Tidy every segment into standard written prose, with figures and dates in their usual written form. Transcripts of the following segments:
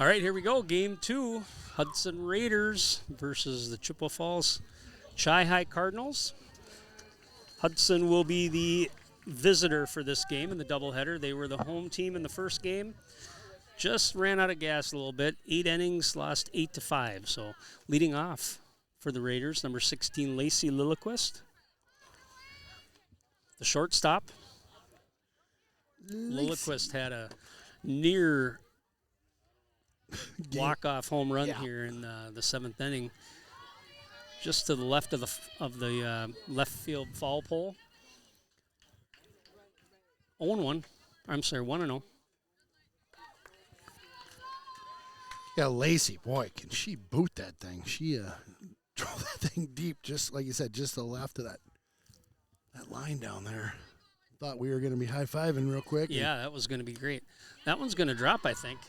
All right, here we go. Game 2, Hudson Raiders versus the Chippewa Falls Chi-Hi Cardinals. Hudson will be the visitor for this game in the doubleheader. They were the home team in the first game. Just ran out of gas a little bit. 8 innings, lost 8-5. So leading off for the Raiders, number 16, Lacey Lilliquist. The shortstop. Lilliquist had a near walk-off home run here in the 7th inning, just to the left of the left field foul pole. 0-1. I'm sorry, 1-0. Yeah, Lacey, boy, can she boot that thing. She drove that thing deep, just like you said, just to the left of that line down there. Thought we were going to be high-fiving real quick. Yeah, that was going to be great. That one's going to drop, I think.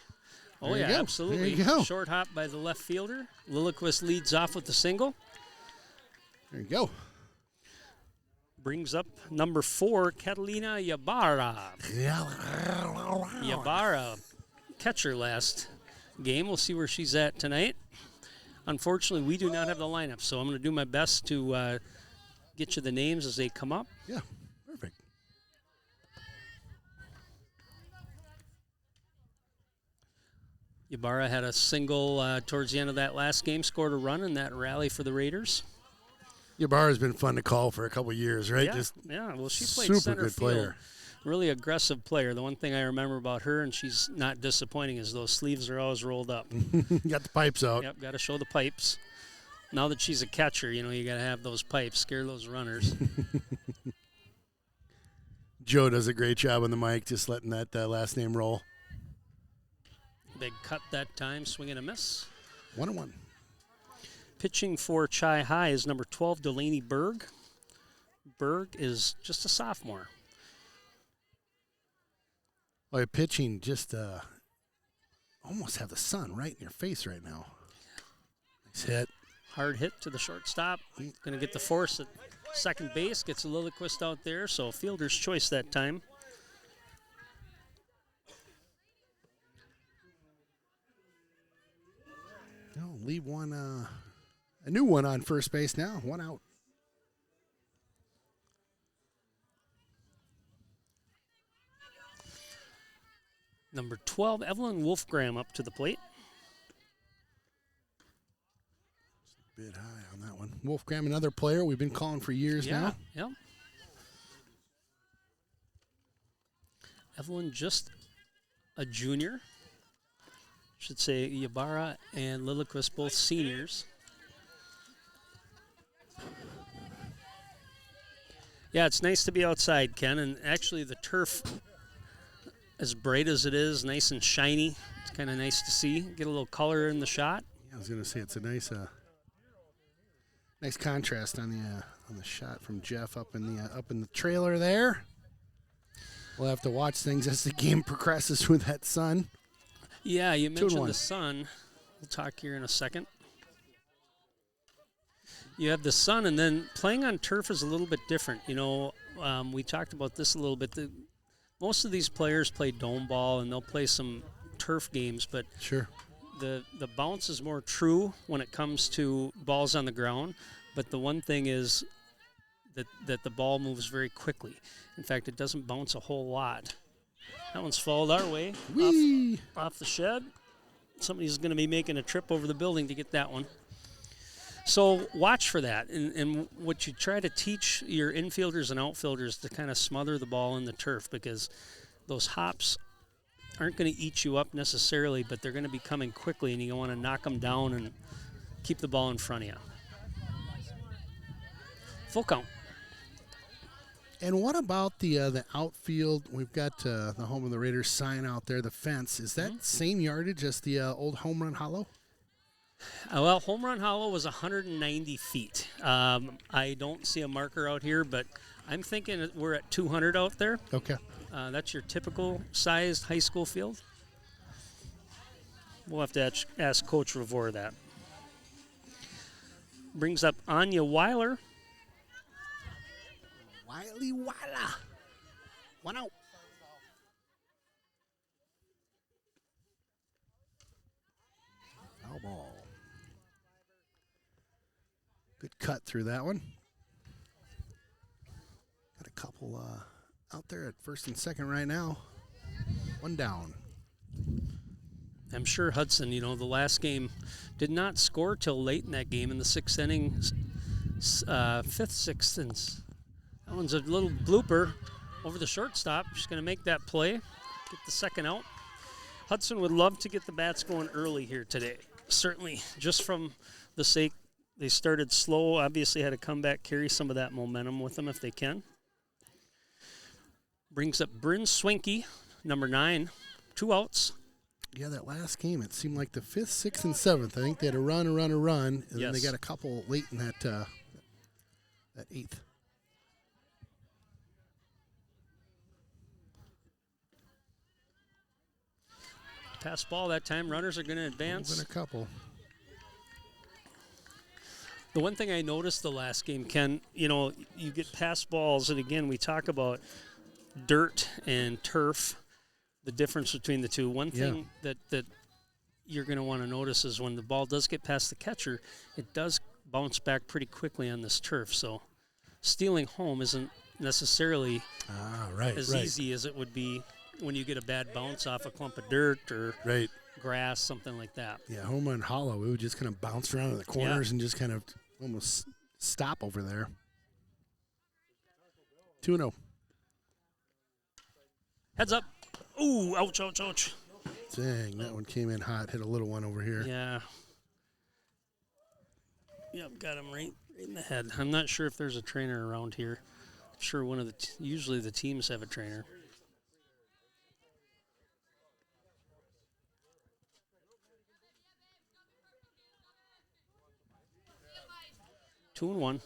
Oh, yeah, go. absolutely. There you go. Short hop by the left fielder. Lilliquist leads off with the single. There you go. Brings up number 4, Catalina Ybarra. Ybarra, catcher last game. We'll see where she's at tonight. Unfortunately, we do not have the lineup, so I'm going to do my best to get you the names as they come up. Yeah, perfect. Ybarra had a single towards the end of that last game, scored a run in that rally for the Raiders. Ybarra's been fun to call for a couple years, right? Yeah, well, she played super center good field. player. Really aggressive player. The one thing I remember about her, and she's not disappointing, is those sleeves are always rolled up. Got the pipes out. Yep, got to show the pipes. Now that she's a catcher, you got to have those pipes, scare those runners. Joe does a great job on the mic, just letting that last name roll. Big cut that time, swing and a miss. 1-1. Pitching for Chi-Hi is number 12, Delaney Berg. Berg is just a sophomore. Boy, pitching just almost have the sun right in your face right now. Nice hit. Hard hit to the shortstop. Going to get the force at second base. Gets a Lilliquist out there, so fielder's choice that time. No, leave one, a new one on first base now. 1 out. Number 12, Evelyn Wolfgram up to the plate. Bit high on that one. Wolfgram, another player we've been calling for years now. Yeah. Evelyn, just a junior. Should say Ybarra and Lilliquist, both seniors. Yeah, it's nice to be outside, Ken, and actually the turf, as bright as it is, nice and shiny. It's kind of nice to see. Get a little color in the shot. Yeah, I was going to say it's a nice contrast on the shot from Jeff up in the trailer there. We'll have to watch things as the game progresses with that sun. Yeah, you mentioned the sun. We'll talk here in a second. You have the sun, and then playing on turf is a little bit different. We talked about this a little bit. Most of these players play dome ball, and they'll play some turf games, but sure, the bounce is more true when it comes to balls on the ground. But the one thing is that the ball moves very quickly. In fact, it doesn't bounce a whole lot. That one's fouled our way off the shed. Somebody's going to be making a trip over the building to get that one. So watch for that. And what you try to teach your infielders and outfielders to kind of smother the ball in the turf, because those hops aren't going to eat you up necessarily, but they're going to be coming quickly, and you want to knock them down and keep the ball in front of you. Full count. And what about the outfield? We've got the home of the Raiders sign out there, the fence. Is that same yardage as the old Home Run Hollow? Well, Home Run Hollow was 190 feet. I don't see a marker out here, but I'm thinking we're at 200 out there. Okay. That's your typical sized high school field. We'll have to ask Coach Revore that. Brings up Anya Weiler. Wiley Weiler. 1 out. Good cut through that one. Got a couple out there at first and second right now. One down. I'm sure Hudson, the last game did not score till late in that game in the sixth inning, fifth, sixth, and that one's a little blooper over the shortstop. She's going to make that play, get the second out. Hudson would love to get the bats going early here today. Certainly, just from the sake they started slow, obviously had to come back, carry some of that momentum with them if they can. Brings up Bryn Swinky, number 9, 2 outs. Yeah, that last game, it seemed like the 5th, 6th, and 7th. I think they had a run, and then they got a couple late in that 8th. Pass ball that time. Runners are going to advance. Moving a couple. The one thing I noticed the last game, Ken, you get pass balls, and again, we talk about dirt and turf, the difference between the two. One thing that you're going to want to notice is when the ball does get past the catcher, it does bounce back pretty quickly on this turf. So stealing home isn't necessarily as easy as it would be when you get a bad bounce off a clump of dirt or grass, something like that. Yeah, home run hollow, we would just kind of bounce around in the corners and just kind of almost stop over there. 2-0. Heads up. Ooh, ouch, ouch, ouch. Dang, that one came in hot. Hit a little one over here. Yeah. Yep, got him right in the head. I'm not sure if there's a trainer around here. I'm sure one of the usually the teams have a trainer. Two and one.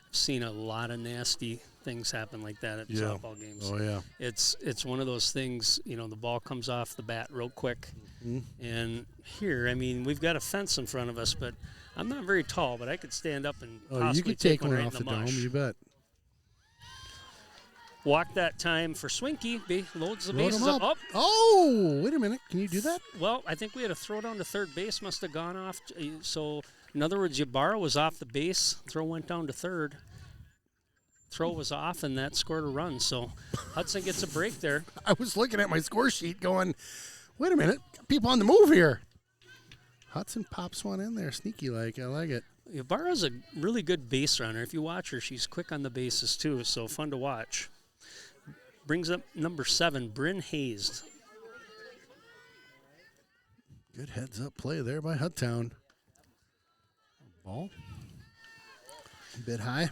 I've seen a lot of nasty things happen like that at softball games. Oh, yeah. It's one of those things, the ball comes off the bat real quick. Mm-hmm. And here, we've got a fence in front of us, but I'm not very tall, but I could stand up and possibly you could take one right off in the dome, mush. you bet. Walk that time for Swinky. Loads the bases up. Oh, wait a minute. Can you do that? Well, I think we had a throw down to third base. Must have gone off. So, in other words, Ybarra was off the base. Throw went down to third. Throw was off, and that scored a run. So, Hudson gets a break there. I was looking at my score sheet going, wait a minute. People on the move here. Hudson pops one in there. Sneaky like. I like it. Ybarra's a really good base runner. If you watch her, she's quick on the bases, too. So, fun to watch. Brings up number 7, Bryn Hayes. Good heads-up play there by Hudtown. Ball. A bit high.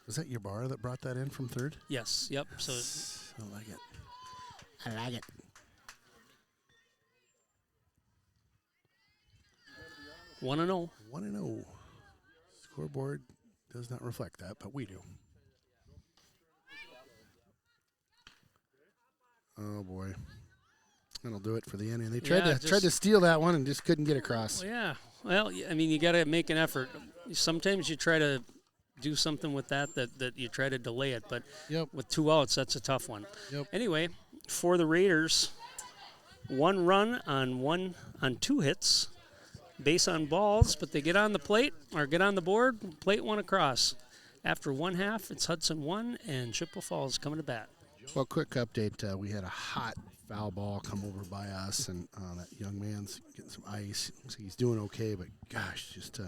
Was that Ybarra that brought that in from third? Yes. Yep. So I like it. I like it. One and 0. 1-0. Scoreboard does not reflect that, but we do. Oh boy, that'll do it for the inning. They tried to steal that one and just couldn't get across. Yeah, well, you got to make an effort. Sometimes you try to do something with that you try to delay it, but with 2 outs, that's a tough one. Yep. Anyway, for the Raiders, 1 run on 2 hits, base on balls, but they get on the plate or get on the board. Plate 1 across. After 1/2, it's Hudson 1 and Chippewa Falls coming to bat. Well, quick update. We had a hot foul ball come over by us, and that young man's getting some ice. He's doing okay, but gosh, just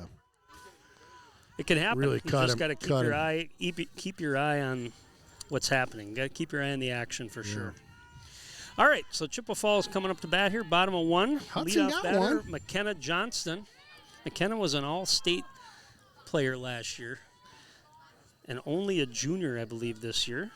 it can happen. Really you just got to keep your eye on what's happening. Got to keep your eye on the action for sure. All right, so Chippewa Falls coming up to bat here, bottom of 1. Hudson Leadoff got batter, one. McKenna Johnston. McKenna was an all-state player last year, and only a junior, I believe, this year.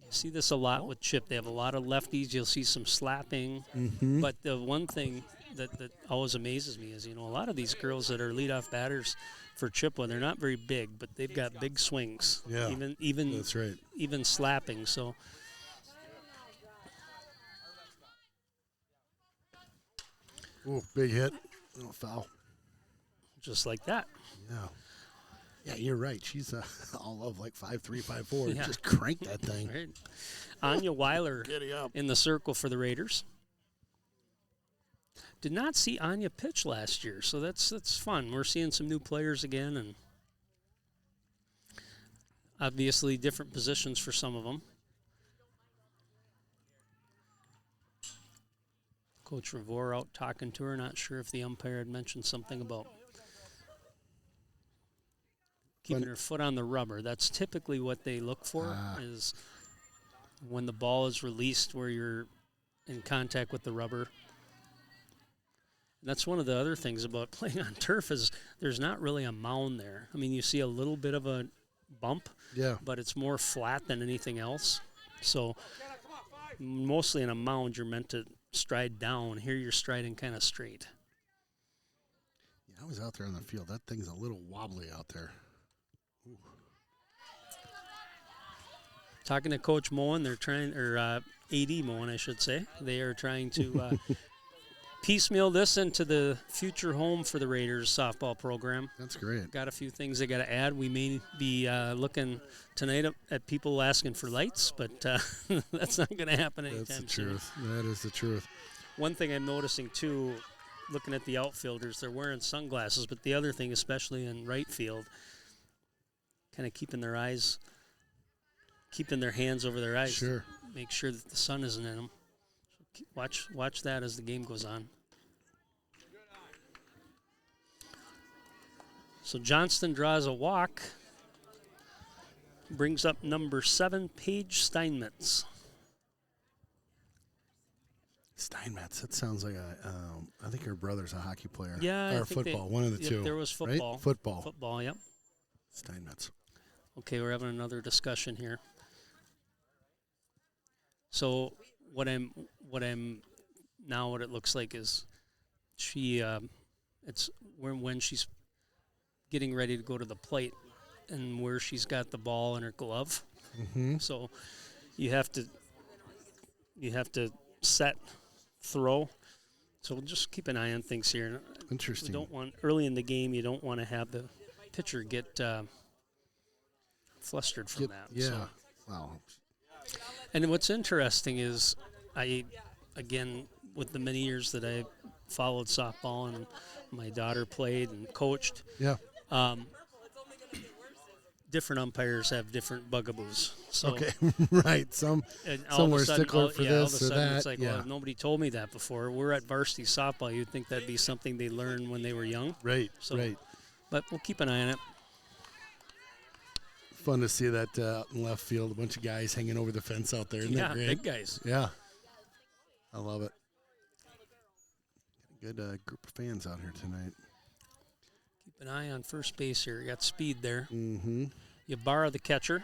See this a lot with Chip. They have a lot of lefties. You'll see some slapping. Mm-hmm. But the one thing that always amazes me is, a lot of these girls that are leadoff batters for Chippewa, they're not very big, but they've got big swings. Yeah, even that's right. Even slapping. So. Oh, big hit. Little foul. Just like that. Yeah. Yeah, you're right. She's all of like 5'3", 5'4". Yeah. Just crank that thing. Right. Anya Weiler Giddy up. in the circle for the Raiders. Did not see Anya pitch last year, so that's fun. We're seeing some new players again, and obviously different positions for some of them. Coach Revore out talking to her. Not sure if the umpire had mentioned something about keeping her foot on the rubber. That's typically what they look for, is when the ball is released where you're in contact with the rubber. And that's one of the other things about playing on turf is there's not really a mound there. I mean, you see a little bit of a bump, but it's more flat than anything else. So mostly in a mound, you're meant to stride down. Here you're striding kind of straight. Yeah, I was out there on the field. That thing's a little wobbly out there. Ooh. Talking to Coach Moen, they're trying, or AD Moen, I should say. They are trying to piecemeal this into the future home for the Raiders softball program. That's great. Got a few things they got to add. We may be looking tonight at people asking for lights, but that's not going to happen anytime soon. That's the truth. That is the truth. One thing I'm noticing, too, looking at the outfielders, they're wearing sunglasses, but the other thing, especially in right field, kind of keeping their hands over their eyes. Sure. Make sure that the sun isn't in them. Watch that as the game goes on. So Johnston draws a walk. Brings up number 7, Paige Steinmetz. Steinmetz. That sounds like I think her brother's a hockey player. Yeah, or football. One of the two. There was football. Right? Football. Football. Yep. Steinmetz. Okay, we're having another discussion here. So what it looks like is she it's when she's getting ready to go to the plate and where she's got the ball in her glove. Mm-hmm. So you have to set, throw. So we'll just keep an eye on things here. Interesting. We don't want early in the game. You don't want to have the pitcher get flustered from that. Yeah. So. Wow. And what's interesting is again, with the many years that I followed softball and my daughter played and coached, different umpires have different bugaboos. So, okay, right. Some were stickler for this all of a or sudden that. It's like, well, nobody told me that before. We're at varsity softball. You'd think that'd be something they learned when they were young. Right, so, right. But we'll keep an eye on it. Fun to see that out in left field, a bunch of guys hanging over the fence out there. Isn't that great? Big guys. Yeah, I love it. Good group of fans out here tonight. Keep an eye on first base here. You got speed there. Mm-hmm. Ybarra, the catcher.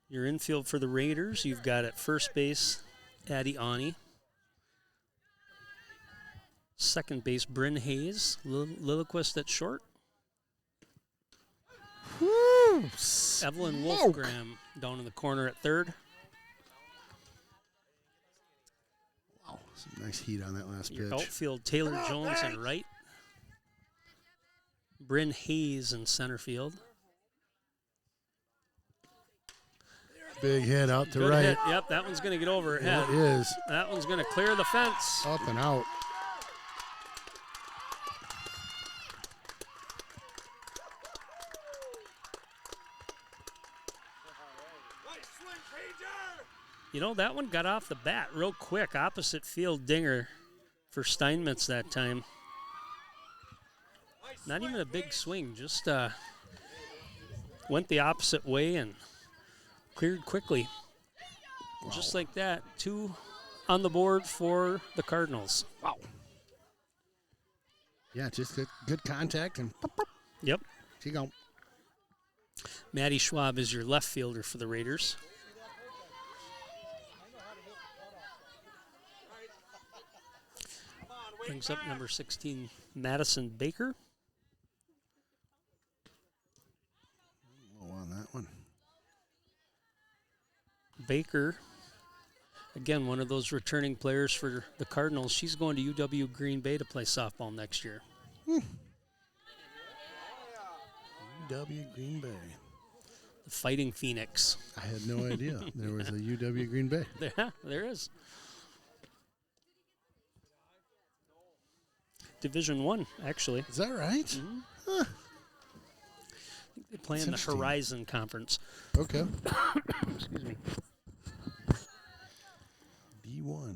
Your infield for the Raiders, you've got at first base, Addie Ani. Second base, Bryn Hayes. Lilliquist at short. Woo! Evelyn Wolfgram down in the corner at third. Wow, some nice heat on that last Your pitch. outfield, Taylor Jones in right. Bryn Hayes in center field. Big hit out to Good right. hit. Yep, that one's going to get over her head. It is. That one's going to clear the fence. Up and out. You know, that one got off the bat real quick. Opposite field dinger for Steinmetz that time. Not even a big swing, just went the opposite way and cleared quickly. Wow. Just like that, 2 on the board for the Cardinals. Wow. Yeah, just good contact and pop, pop. Yep. She go. Maddie Schwab is your left fielder for the Raiders. Brings up number 16, Madison Baker. Oh, on that one. Baker, again, one of those returning players for the Cardinals. She's going to UW Green Bay to play softball next year. UW Green Bay. The Fighting Phoenix. I had no idea there was a UW Green Bay. There is. Division I, actually. Is that right? Mm-hmm. Huh. I think they play in the Horizon Conference. Okay. Excuse me. D1.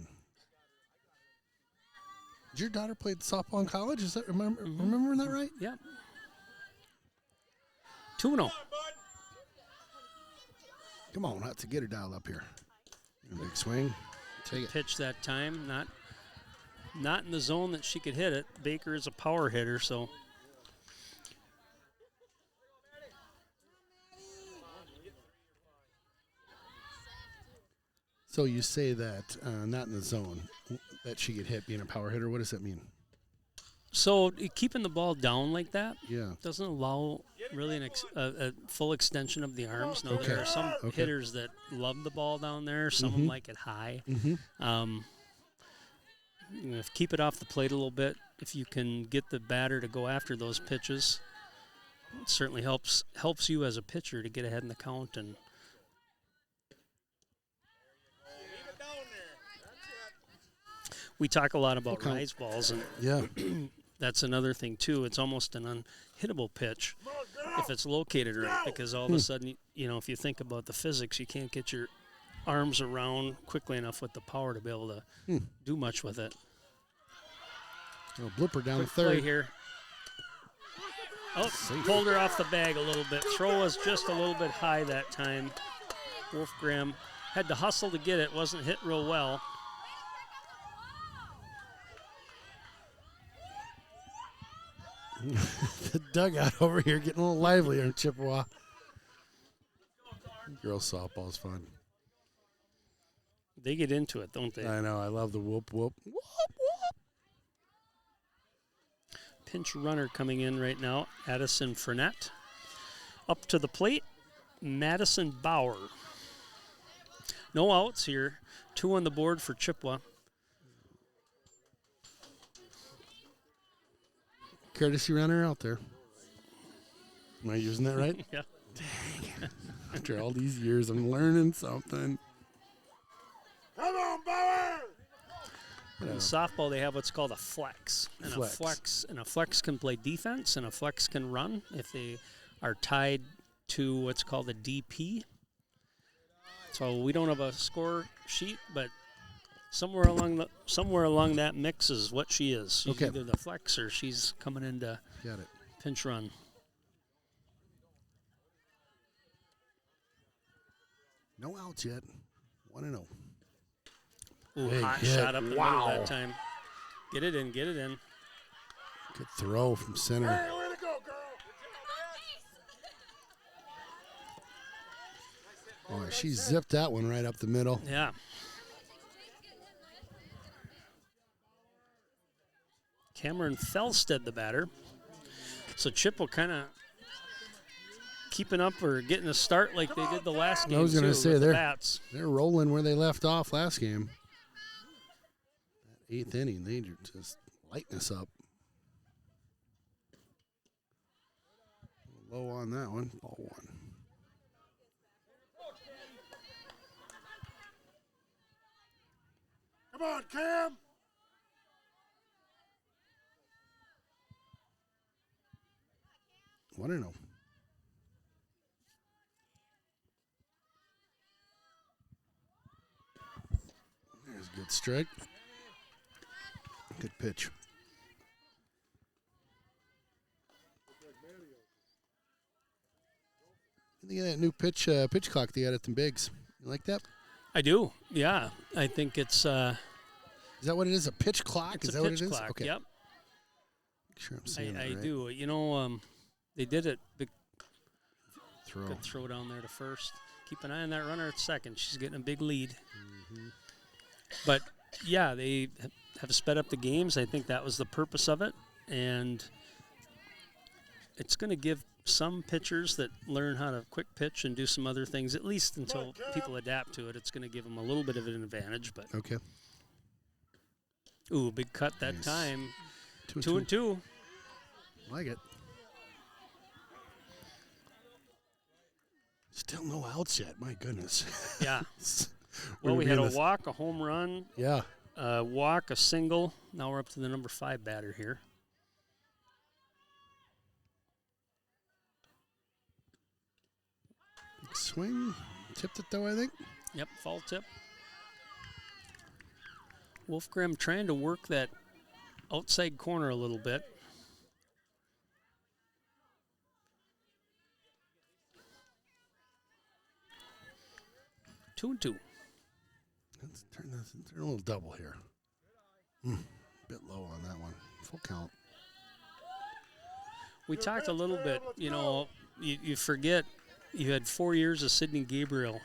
Did your daughter play softball in college? Is that remembering that right? Yep. 2-0. Come on, have to get her dialed up here. Big swing. Take it. Pitch that time, not in the zone that she could hit it. Baker is a power hitter, so. So you say that not in the zone, that she could hit being a power hitter. What does that mean? So keeping the ball down like that doesn't allow really a full extension of the arms. Now, there are some hitters that love the ball down there. Some of them like it high. Keep it off the plate a little bit. If you can get the batter to go after those pitches, it certainly helps you as a pitcher to get ahead in the count. And we talk a lot about rise balls, and that's another thing too. It's almost an unhittable pitch if it's located right, because all of a sudden, if you think about the physics, you can't get your arms around quickly enough with the power to be able to do much with it. A blooper down Quick the third play here. Oh, pulled her off the bag a little bit. Throw was just a little bit high that time. Wolfgram had to hustle to get it. Wasn't hit real well. The dugout over here getting a little livelier in Chippewa. Girls softball's fun. They get into it, don't they? I know. I love the whoop, whoop. Whoop, whoop. Pinch runner coming in right now. Addison Frenette. Up to the plate, Madison Bauer. No outs here. 2 on the board for Chippewa. Courtesy runner out there. Am I using that right? Yeah. Dang. After all these years, I'm learning something. Come on, Bauer! In softball, they have what's called a flex. And a flex can play defense, and a flex can run if they are tied to what's called a DP. So we don't have a score sheet, but somewhere along that mix is what she is. She's either the flex or she's coming in to pinch run. No outs yet. 1-0. Ooh, hot shot up the middle that time. Get it in. Good throw from center. Hey, way to go, girl. Boy, she zipped that one right up the middle. Yeah. Cameron Felstead, the batter. So Chip will kind of keeping up or getting a start like they did the last game. I was going to say they're rolling where they left off last game. That 8th inning, they just lighten us up. Low on that one. Ball 1. Come on, Cam. I don't know. There's a good strike. Good pitch. I think of that new pitch clock they got at the Bigs. You like that? I do. Yeah, I think it's. Is that what it is? A pitch clock? It's is a that pitch what it is? clock. Okay. Yep. Sure, I'm saying that right. I do. They did it. Big throw. Good throw down there to first. Keep an eye on that runner at second. She's getting a big lead. Mm-hmm. But yeah, they have sped up the games. I think that was the purpose of it, and it's going to give some pitchers that learn how to quick pitch and do some other things, at least until people adapt to it. It's going to give them a little bit of an advantage. But okay. Ooh, big cut that time. 2-2. Two. Like it. Still no outs yet. My goodness. Yeah. We're We had a being walk, a home run, Yeah. a walk, a single. Now we're up to the number 5 batter here. Swing. Tipped it, though, I think. Yep, foul tip. Wolfgram trying to work that outside corner a little bit. Two and two. Let's turn a little double here. Bit low on that one. Full count. We talked a little bit, you forget you had 4 years of Sidney Gabriel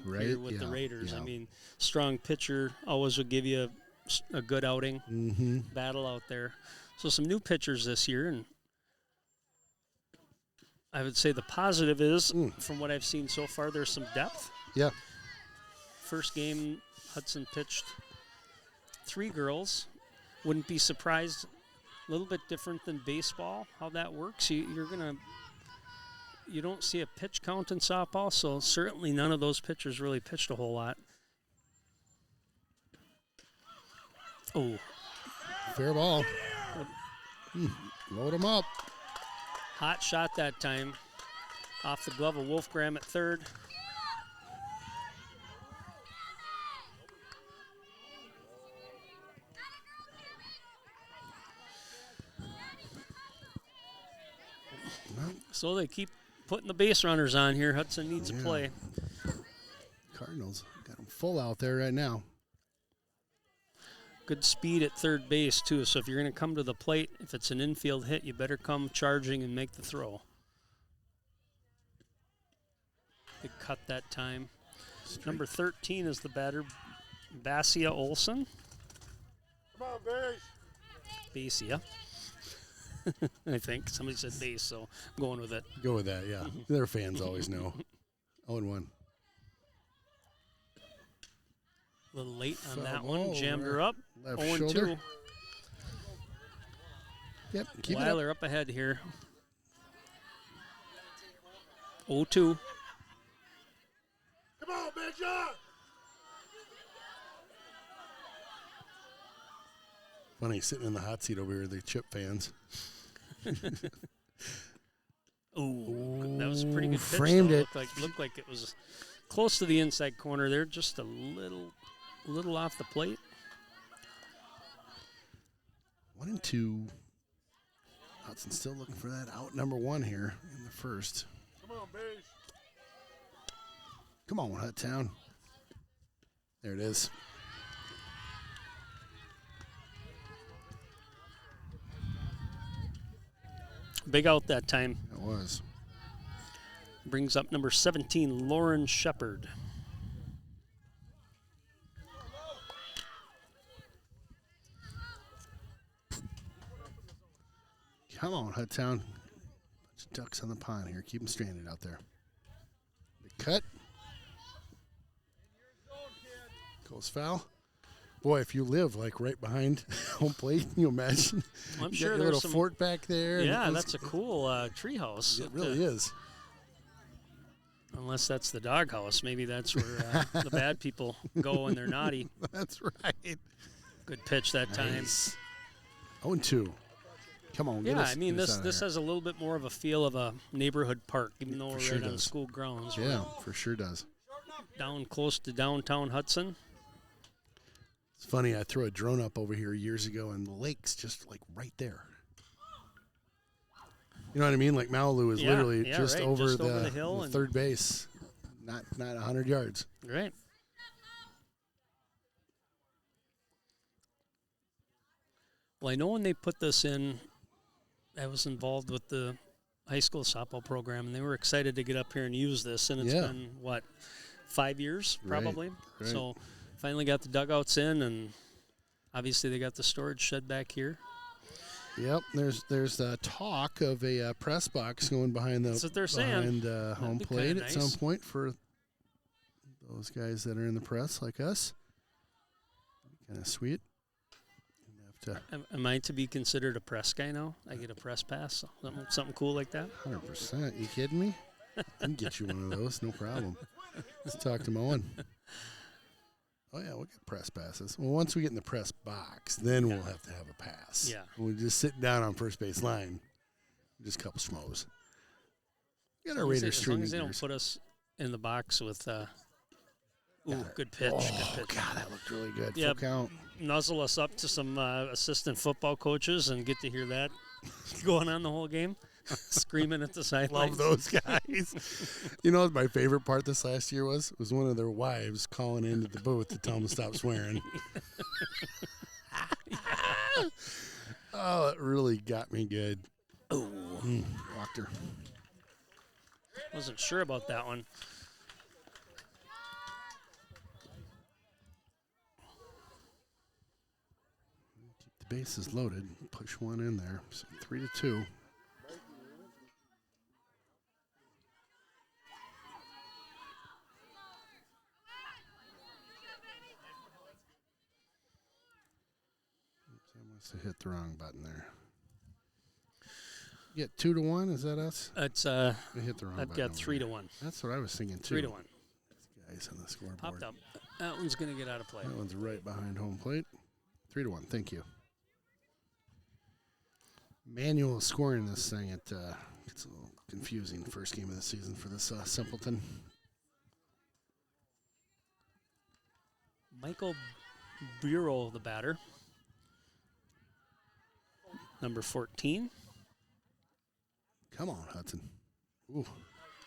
here with the Raiders. Yeah. I mean, strong pitcher, always would give you a good outing, battle out there. So some new pitchers this year, and I would say the positive is, from what I've seen so far, there's some depth. Yeah. First game, Hudson pitched 3 girls. Wouldn't be surprised. A little bit different than baseball, how that works. You don't see a pitch count in softball, so certainly none of those pitchers really pitched a whole lot. Oh. Fair ball. Load him up. Hot shot that time. Off the glove of Wolfgram at third. So they keep putting the base runners on here. Hudson needs a play. Cardinals got them full out there right now. Good speed at third base, too. So if you're going to come to the plate, if it's an infield hit, you better come charging and make the throw. Good cut that time. Number 13 is the batter, Basia Olson. Come on, Base. Basia. I think. Somebody said base, so I'm going with it. Go with that, yeah. Their fans always know. 0-1. A little late on that one. Jammed her up. Left 0-2. shoulder. Yep, keep Weiler it up. up ahead here. 0-2. Come on, Big John. Funny, sitting in the hot seat over here, the Chip fans. Ooh, that was a pretty good pitch. Framed though. it. Looked like it was close to the inside corner there, just a little off the plate. 1-2. Hudson still looking for that out number 1 here in the first. Come on, Base. Come on, Hut Town. There it is. Big out that time. It was. Brings up number 17, Lauren Shepard. Come on, Hut Town. Bunch of ducks on the pond here. Keep them stranded out there. Big cut. Goes foul. Boy, if you live like right behind home plate, can you imagine? I'm You sure got your there's little some fort back there. Yeah, that's a cool treehouse. It really is. Unless that's the doghouse. Maybe that's where the bad people go when they're naughty. That's right. Good pitch that time. Nice. 0-2. Come on, get Yeah, us, I mean, get us out of this here. has a little bit more of a feel of a neighborhood park, even though we're sure right on does. school grounds. Yeah, for sure does. We're down close to downtown Hudson. It's funny, I threw a drone up over here years ago, and the lake's just like right there. You know what I mean? Like Malibu is literally just, right, over, just the, over the hill and third base, not 100 yards. Right. Well, I know when they put this in, I was involved with the high school softball program, and they were excited to get up here and use this. And it's been, 5 years probably? Right. So finally got the dugouts in, and obviously they got the storage shed back here. Yep, there's talk of a press box going behind the That's what they're saying. home be plate kinda at nice. some point for those guys that are in the press like us. Kind of sweet. Have to Am I to be considered a press guy now? I get a press pass, something cool like that? 100%. You kidding me? I can get you one of those, no problem. Let's talk to Moen. Oh, yeah, we'll get press passes. Well, once we get in the press box, then we'll have to have a pass. Yeah. We'll just sit down on first base line. Just a couple schmoes. We got our Raiders as long as they don't put us in the box with good pitch. Oh, good pitch. God, that looked really good. Yeah, Full count. Nuzzle us up to some assistant football coaches and get to hear that going on the whole game, screaming at the sidelines. Love those guys. You know what my favorite part this last year was? Was one of their wives calling into the booth to tell them to stop swearing. Oh, it really got me good. Oh, Walked her. wasn't sure about that one. Keep the bases loaded. Push one in there. So 3-2. I must have hit the wrong button there. You get 2-1. Is that us? It's I hit the wrong I've button. got 3-1. That's what I was thinking too. 3-1. Guys on the scoreboard. Popped up. That one's gonna get out of play. That one's right behind home plate. 3-1. Thank you. Manual scoring this thing. It gets a little confusing. First game of the season for this simpleton. Michael Bureau, the batter. Number 14. Come on, Hudson. Ooh.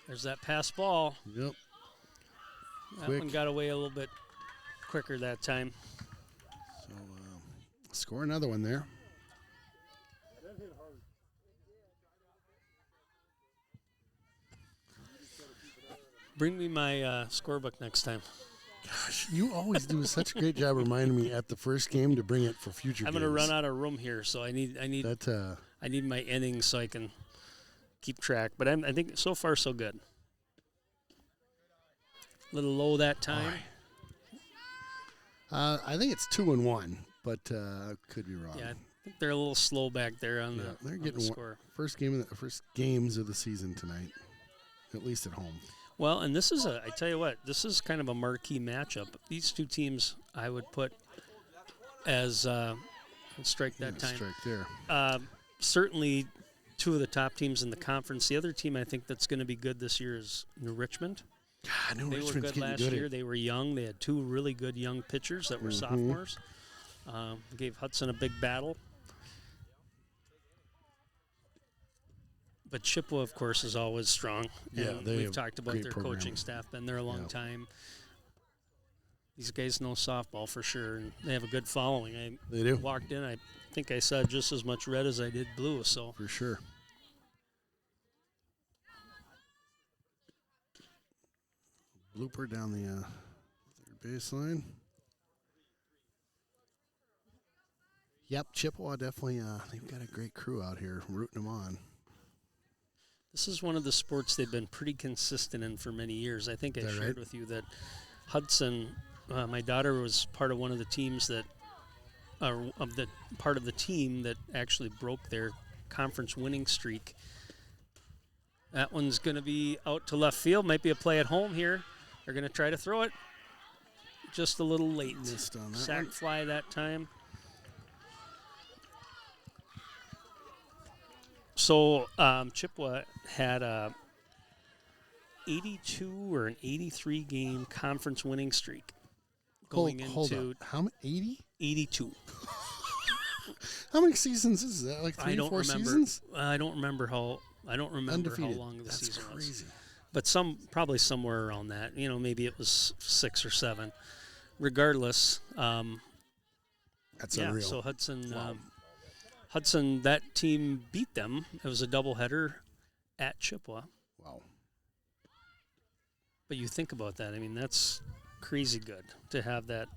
There's that pass ball. Yep. That Quick. one got away a little bit quicker that time. So score another one there. Bring me my scorebook next time. Gosh, you always do such a great job reminding me at the first game to bring it for future I'm games. going to run out of room here, so I need That, I need my innings so I can keep track. But I think so far so good. A little low that time. I think it's 2-1, but could be wrong. Yeah, I think they're a little slow back there on They're the getting score. first games of the season tonight, at least at home. Well, and this is I tell you what, this is kind of a marquee matchup. These two teams I would put as strike that time. Strike there. Certainly two of the top teams in the conference. The other team I think that's going to be good this year is New Richmond. God, New They Richmond's were good getting last good year. They were young. They had two really good young pitchers that were sophomores. Gave Hudson a big battle. But Chippewa, of course, is always strong. Yeah, And they we've have talked about great their program. coaching staff. Been there a long Yeah. time. These guys know softball for sure, and they have a good following. I They do. walked in, I think I saw just as much red as I did blue. So For sure. Blooper down the third baseline. Yep, Chippewa definitely. They've got a great crew out here rooting them on. this is one of the sports they've been pretty consistent in for many years. I think I Is that shared right? with you that Hudson, my daughter was part of one of the teams that, part of the team that actually broke their conference winning streak. That one's going to be out to left field. Might be a play at home here. They're going to try to throw it just a little late. Missed on that Sack one. fly that time. So Chippewa had a 82 or an 83 game conference winning streak going Hold into on. How many? 80? 82. How many seasons is that? Like three I or don't four remember. seasons? I don't remember how Undefeated. long the That's season was. crazy. But probably somewhere around that. Maybe it was 6 or 7. Regardless, That's yeah. unreal. So Hudson, Wow. Hudson, that team beat them. It was a doubleheader at Chippewa. Wow. But you think about that. I mean, that's crazy good to have that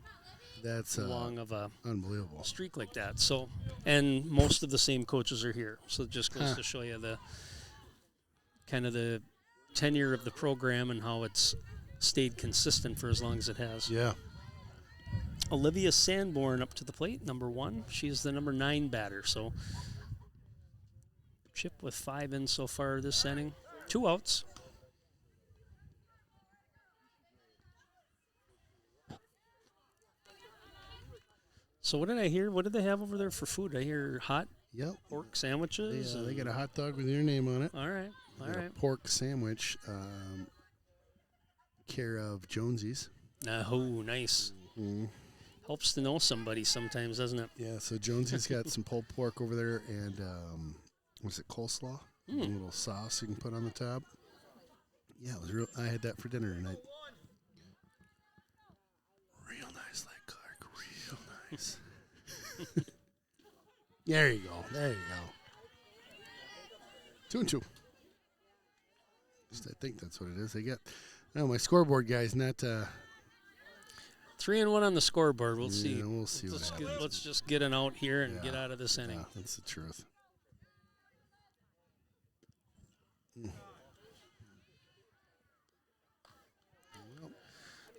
That's long of a unbelievable. streak like that. So, and most of the same coaches are here. So it just goes to show you the kind of the tenure of the program and how it's stayed consistent for as long as it has. Yeah. Olivia Sanborn up to the plate, number 1. She's the number 9 batter. So Chip with 5 in so far this inning. 2 outs. So what did I hear? What did they have over there for food? I hear hot Yep. pork sandwiches. They got a hot dog with your name on it. All right. All Got right. a pork sandwich, care of Jonesy's. Oh, nice. Mm-hmm. Helps to know somebody sometimes, doesn't it? Yeah, so Jonesy's got some pulled pork over there and, what's it, coleslaw? A little sauce you can put on the top. Yeah, it was real. I had that for dinner tonight. Real nice, like Clark. Real nice. There you go. There you go. 2-2. I think that's what it is. They got. No, my scoreboard guy's not. 3-1 on the scoreboard. We'll see. We'll see what happens. Let's just get an out here and get out of this inning. Yeah, that's the truth.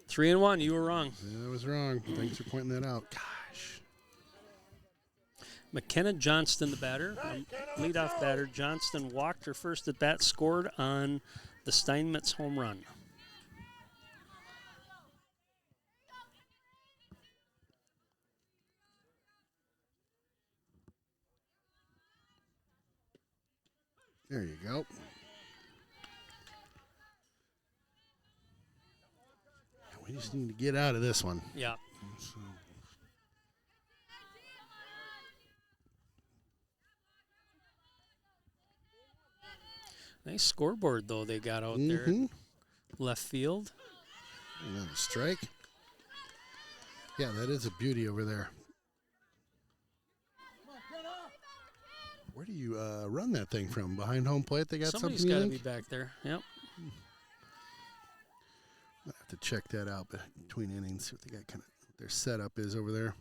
3-1. You were wrong. Yeah, I was wrong. Thanks for pointing that out. Gosh. McKenna Johnston, the batter. Leadoff batter. Johnston walked her first at bat, scored on the Steinmetz home run. There you go. We just need to get out of this one. Yeah. So. Nice scoreboard, though, they got out there. Left field. Another strike. Yeah, that is a beauty over there. Where do you run that thing from? Behind home plate? They got Somebody's something? Somebody's got to be back there. Yep. I'll have to check that out between innings. See what they got their setup is over there.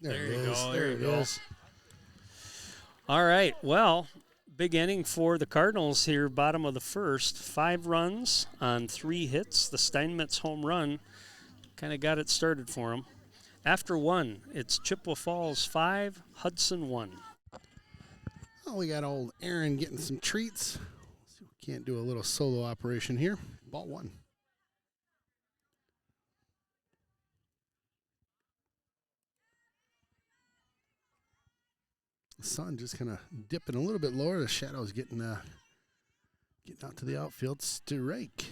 There you go. There it is. All right. Well, big inning for the Cardinals here, bottom of the first. 5 runs on 3 hits. The Steinmetz home run kind of got it started for them. After 1, it's Chippewa Falls 5, Hudson 1. Oh, we got old Aaron getting some treats. See if we can't do a little solo operation here. Ball 1. The sun just kind of dipping a little bit lower. The shadow's getting out to the outfield. Strike.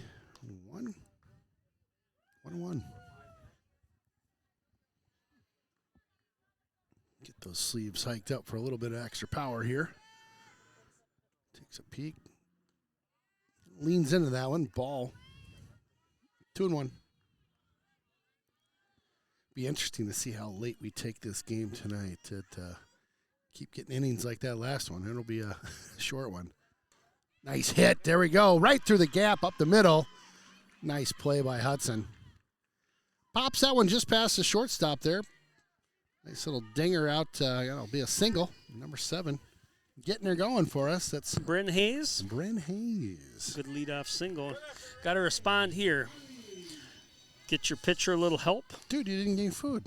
1-1. Get those sleeves hiked up for a little bit of extra power here. Takes a peek. Leans into that one. Ball. 2-1. Be interesting to see how late we take this game tonight. Keep getting innings like that last one. It'll be a short one. Nice hit. There we go. Right through the gap, up the middle. Nice play by Hudson. Pops that one just past the shortstop there. Nice little dinger out. It'll be a single. Number 7. Getting her going for us. That's Bryn Hayes. Bryn Hayes. Good leadoff single. Got to respond here. Get your pitcher a little help. Dude, you didn't get food.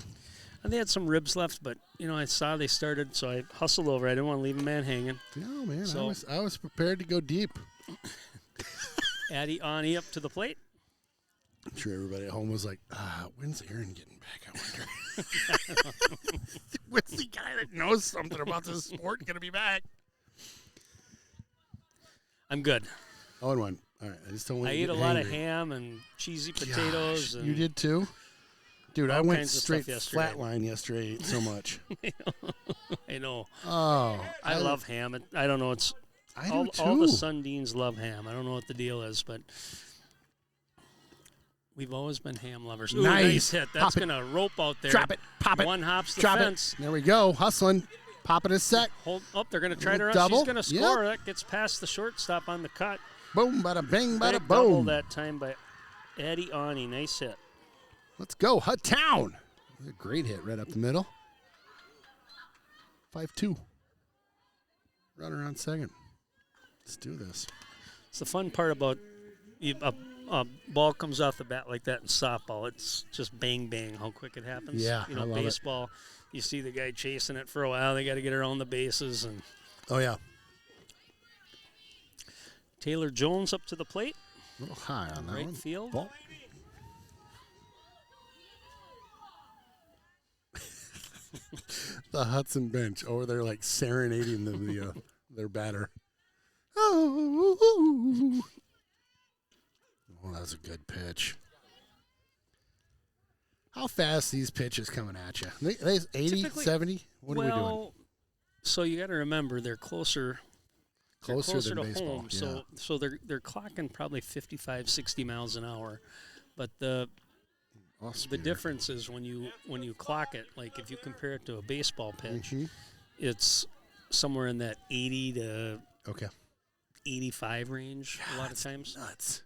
And they had some ribs left, but, I saw they started, so I hustled over. I didn't want to leave a man hanging. No, man. So, I was prepared to go deep. Addie Ani up to the plate. I'm sure everybody at home was like, when's Aaron getting back, I wonder. When's the guy that knows something about this sport going to be back? I'm good. 0-1. All right, I just don't want I to ate get a hangry. lot of ham and cheesy potatoes. Gosh, And you did too? Dude, I went straight yesterday. flatline yesterday. I ate so much. I know. Oh. I love ham. I don't know. I all, do too. all the Sundines love ham. I don't know what the deal is, but we've always been ham lovers. Ooh, nice hit. That's going to rope out there. Drop it. Pop it. One hops the Drop fence. It. There we go. Hustling. Pop it a sec. Hold up. They're going to try to run. Double. She's going to score. That gets past the shortstop on the cut. Boom, bada bing, bada Big double boom. that time by Addie Ani. Nice hit. Let's go, Hudtown. A great hit right up the middle. 5-2. Runner on second. Let's do this. It's the fun part about a ball comes off the bat like that in softball. It's just bang, bang, how quick it happens. Yeah, I love baseball, you see the guy chasing it for a while. They got to get around the bases. And oh, yeah. Taylor Jones up to the plate. A little high on that right one. Field. Ball. the Hudson bench over there, like serenading their batter. Oh, that was a good pitch. How fast these pitches coming at you? They 80, 70? What are we doing? So you got to remember they're closer Closer to than baseball. home. Yeah. So they're clocking probably 55, 60 miles an hour. But the difference is when you clock it, like if you compare it to a baseball pitch, it's somewhere in that 80 to 85 range a lot of times. Nuts.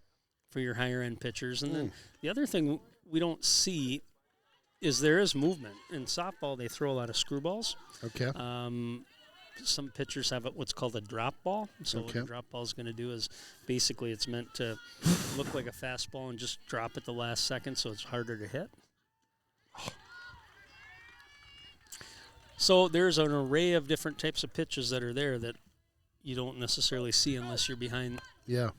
For your higher end pitchers. And then the other thing we don't see is there is movement. In softball, they throw a lot of screwballs. Okay. Some pitchers have what's called a drop ball. So what a drop ball is going to do is basically it's meant to look like a fastball and just drop at the last second so it's harder to hit. So there's an array of different types of pitches that are there that you don't necessarily see unless you're behind. Yeah.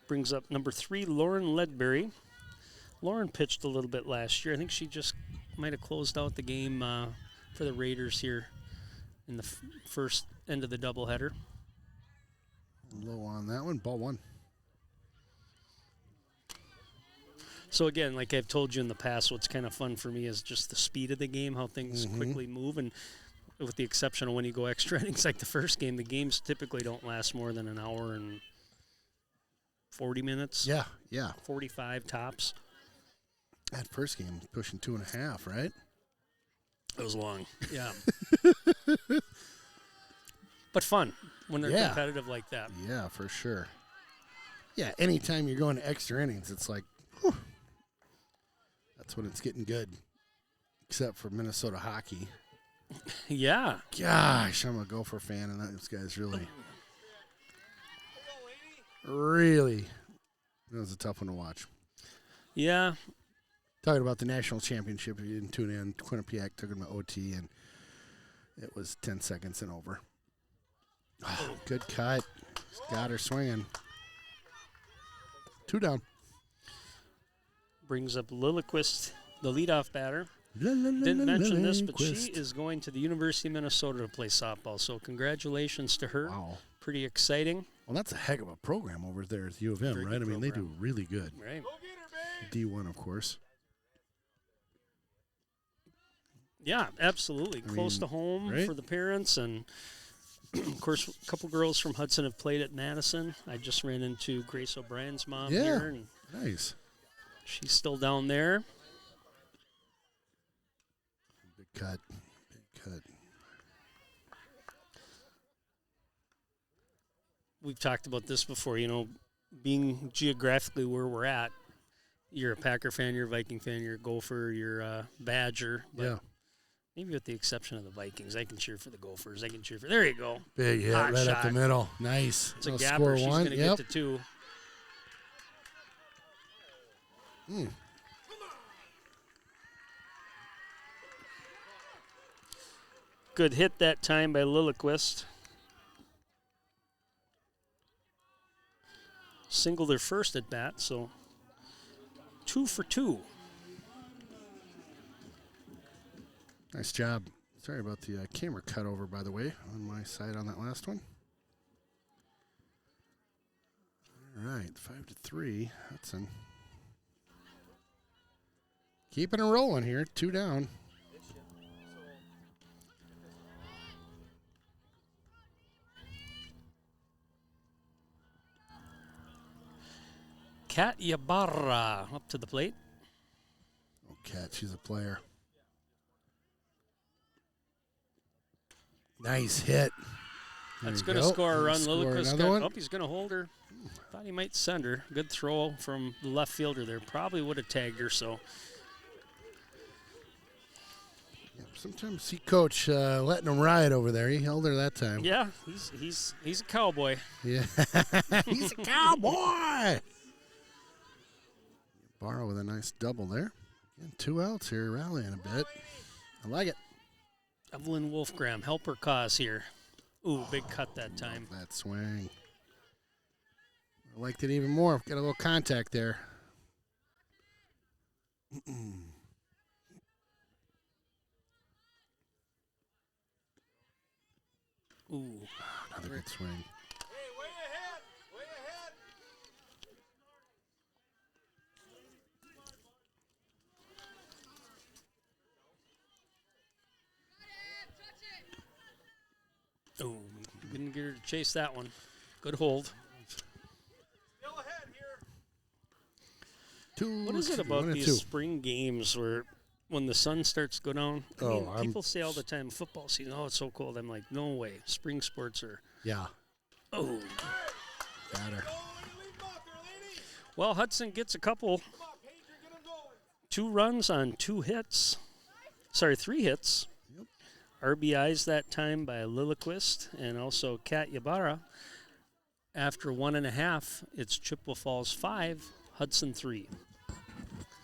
Brings up number 3, Lauren Ledbury. Lauren pitched a little bit last year. I think she just might have closed out the game for the Raiders here in the first end of the doubleheader. Low on that one. Ball 1. So, again, like I've told you in the past, what's kind of fun for me is just the speed of the game, how things quickly move. And with the exception of when you go extra innings like the first game, the games typically don't last more than an hour and 40 minutes. Yeah. 45 tops. That first game was pushing 2.5, right? It was long. Yeah. But fun when they're competitive like that. Yeah, for sure. Yeah, anytime you're going to extra innings, it's like, whew, that's when it's getting good. Except for Minnesota hockey. Yeah. Gosh, I'm a Gopher fan, and those guys really, that was a tough one to watch. Yeah. Talking about the national championship, if you didn't tune in, Quinnipiac took him to OT, and it was 10 seconds and over. Oh, good cut. Got her swinging. 2 down. Brings up Lilliquist, the leadoff batter. Didn't mention this, but she Lilliquist. is going to the University of Minnesota to play softball. So congratulations to her. Wow. Pretty exciting. Well, that's a heck of a program over there at U of M, Very right? I good mean, they do program. really good. Right. D1, of course. Yeah, absolutely. Close to home right? for the parents. And, of course, a couple girls from Hudson have played at Madison. I just ran into Grace O'Brien's mom here. And Nice. she's still down there. Big cut. Big cut. We've talked about this before, being geographically where we're at. You're a Packer fan, you're a Viking fan, you're a Gopher, you're a Badger. But maybe with the exception of the Vikings, I can cheer for the Gophers. I can cheer for. There you go. Big hit Hot right shot. up the middle. Nice. It's a That'll gapper. score She's one. going to get to 2. Good hit that time by Lilliquist. Singled her first at bat, so 2 for 2. Nice job. Sorry about the camera cut over, by the way, on my side on that last one. All right, 5-3. Hudson. Keeping it rolling here. 2 down. Kat Yabarra up to the plate. Oh, Kat, she's a player. Nice hit. That's going to score a run. Score Lilliquist another one. got, he's going to hold her. Thought he might send her. Good throw from the left fielder there. Probably would have tagged her, so. Yeah, sometimes see Coach letting him ride over there. He held her that time. Yeah, he's a cowboy. Yeah. He's a cowboy. Barrow with a nice double there. Again, 2 outs here, rallying a bit. I like it. Evelyn Wolfgram, help her cause here. Ooh, big cut that time. That swing. I liked it even more. Got a little contact there. Ooh. Another good swing. Hey, way ahead. Way ahead. Ooh. Couldn't get her to chase that one. Good hold. Still ahead here. Two. What is it about these spring games where when the sun starts to go down? I mean, people say all the time, football season, oh, it's so cold. I'm like, no way. Spring sports are. Yeah. Oh. Batter. Well, Hudson gets a couple. 2 runs on 2 hits. Sorry, 3 hits. Yep. RBIs that time by Lilliquist and also Kat Ybarra. After 1.5, it's Chippewa Falls 5, Hudson 3.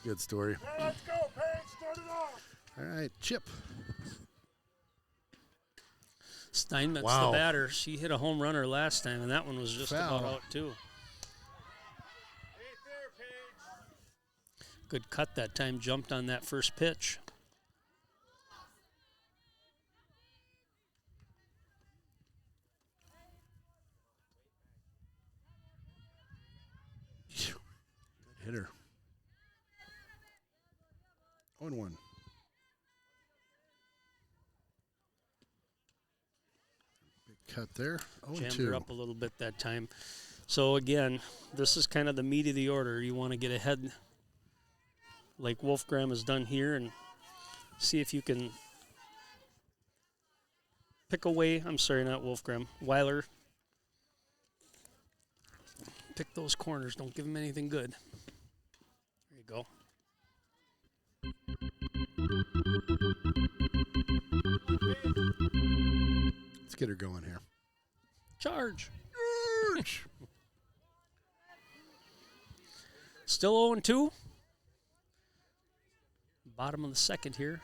Good story. Hey, let's go, Paige. Start it off. All right, Chip. Steinmetz, Wow. the batter. She hit a home runner last time, and that one was just Foul. about out, too. Ain't there, Paige. Good cut that time, jumped on that first pitch. Good hitter. 0-1. Big cut there. Jammed 0-2. her up a little bit that time. So, again, this is kind of the meat of the order. You want to get ahead like Wolfgram has done here and see if you can pick away. I'm sorry, not Wolfgram. Weiler. Pick those corners. Don't give him anything good. There you go. Let's get her going here. Charge. Charge. Still 0-2. Bottom of the second here.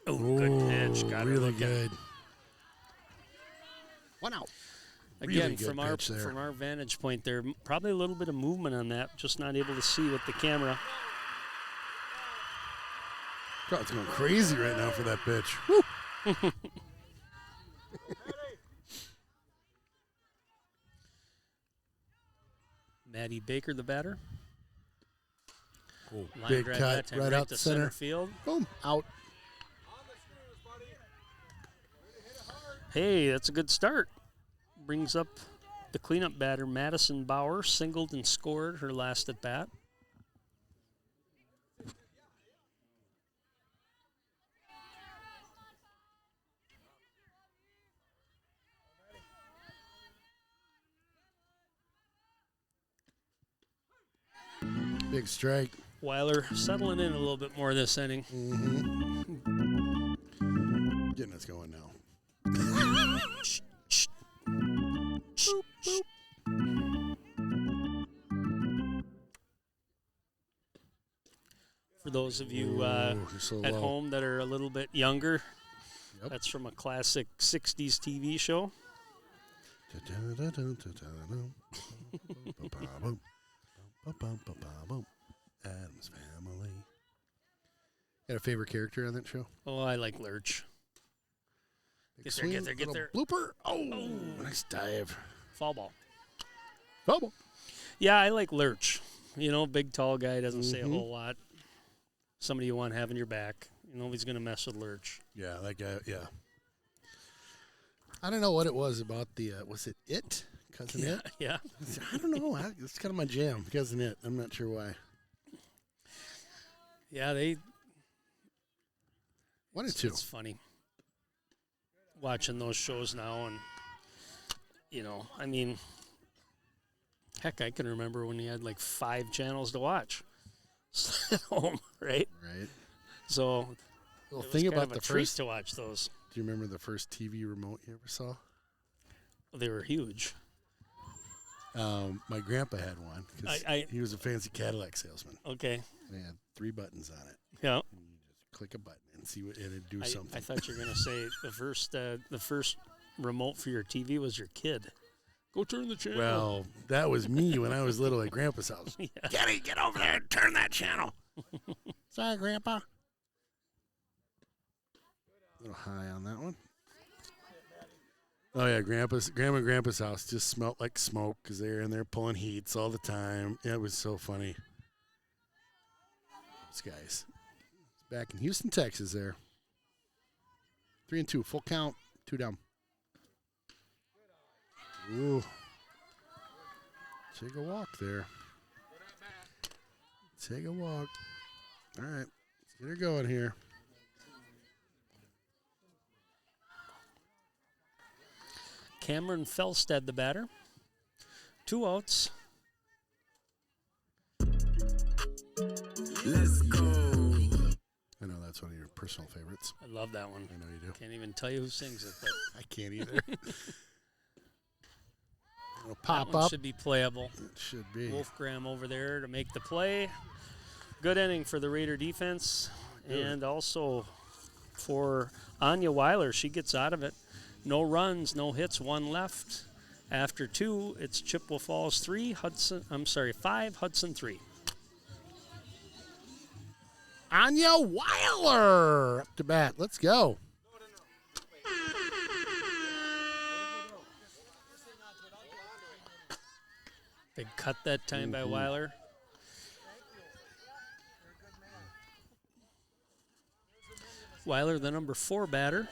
Oh, good pitch. Got her really looking. good. 1 out. Again, Really good from our pitch there. from our vantage point there, probably a little bit of movement on that, just not able to see with the camera. Crowd's going crazy right now for that pitch. Woo. Maddie Baker, the batter. Oh, Line big drive cut that time right out to the center. field. Boom. Out. Hey, that's a good start. Brings up the cleanup batter, Madison Bauer, singled and scored her last at bat. Big strike. Weiler settling in a little bit more this inning. Mm-hmm. Getting us going now. For those of you just a at low. home that are a little bit younger, Yep. that's from a classic 60s TV show. Adam's Family. Got a favorite character on that show? Oh, I like Lurch. Get there, get there, get there. Blooper. Oh, nice dive. Foul ball. Bubble. Yeah, I like Lurch. You know, big, tall guy, doesn't say a whole lot. Somebody you want having your back. Nobody's going to mess with Lurch. Yeah, that guy, yeah. I don't know what it was about the, was it It? Cousin It? Yeah. I don't know. It's kind of my jam. Cousin It. I'm not sure why. Yeah, 1 and 2. It's funny watching those shows now, and you know, I mean, heck, I can remember when you had like 5 channels to watch at home, right? Right. So, Well, it was think kind about of a the treat first. to watch those. Do you remember the first TV remote you ever saw? They were huge. My grandpa had one because he was a fancy Cadillac salesman. Okay. They had 3 buttons on it. Yeah. And you just click a button and see what it'd do something. I thought you were gonna say the first remote for your TV was your kid. Go turn the channel. Well, that was me when I was little at Grandpa's house. Yeah. Kenny, get over there and turn that channel. Sorry, Grandpa. A little high on that one. Oh, yeah, Grandma and Grandpa's house just smelled like smoke because they were in there pulling heats all the time. It was so funny. Those guys. Back in Houston, Texas there. 3-2, full count, 2 down. Ooh. Take a walk there. Take a walk. All right, let's get her going here. Cameron Felstead, the batter. 2 outs. Let's go. I know that's one of your personal favorites. I love that one. I know you do. Can't even tell you who sings it, but I can't either. It'll that pop one up. should be playable. It should be. Wolfgram over there to make the play. Good inning for the Raider defense. And also for Anya Weiler. She gets out of it. No runs, no hits, 1 left. After 2, it's Chippewa Falls 5, Hudson 3. Anya Weiler up to bat. Let's go. Big cut that time by Weiler. Weiler, the number 4 batter.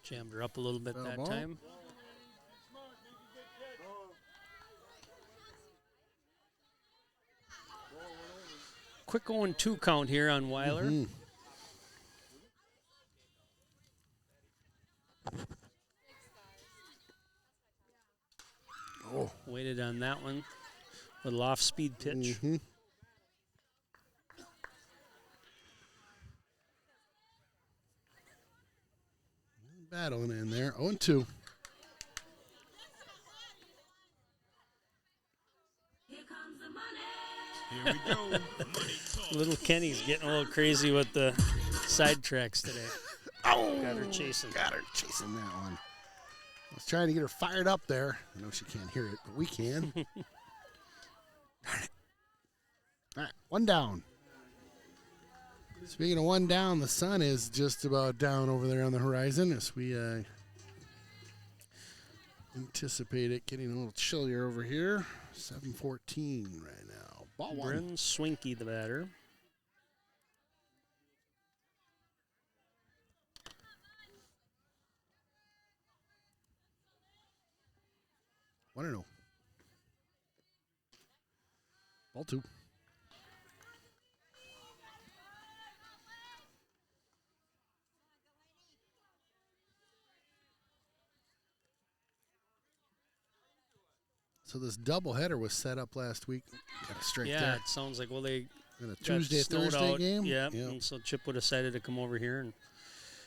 Jammed her up a little bit Foul that ball. time. Quick 0-2 count here on Weiler. Mm-hmm. Oh. Waited on that one. Little off-speed pitch. Mm-hmm. Battling in there. 0-2. Here we go. Money talk. Little Kenny's getting a little crazy with the sidetracks today. Oh, Got her chasing. Got her chasing that one. I was trying to get her fired up there. I know she can't hear it, but we can. Darn it. All right, 1 down. Speaking of 1 down, the sun is just about down over there on the horizon as we anticipate it getting a little chillier over here. 7:14 right now. Ball 1. Bryn Swinky, the batter. One and 0. Ball 2. So this doubleheader was set up last week. Got it straight Yeah, there. it sounds like, well, they And a got Tuesday, snowed Thursday out. game. Yeah, Yep. and so Chippewa decided to come over here and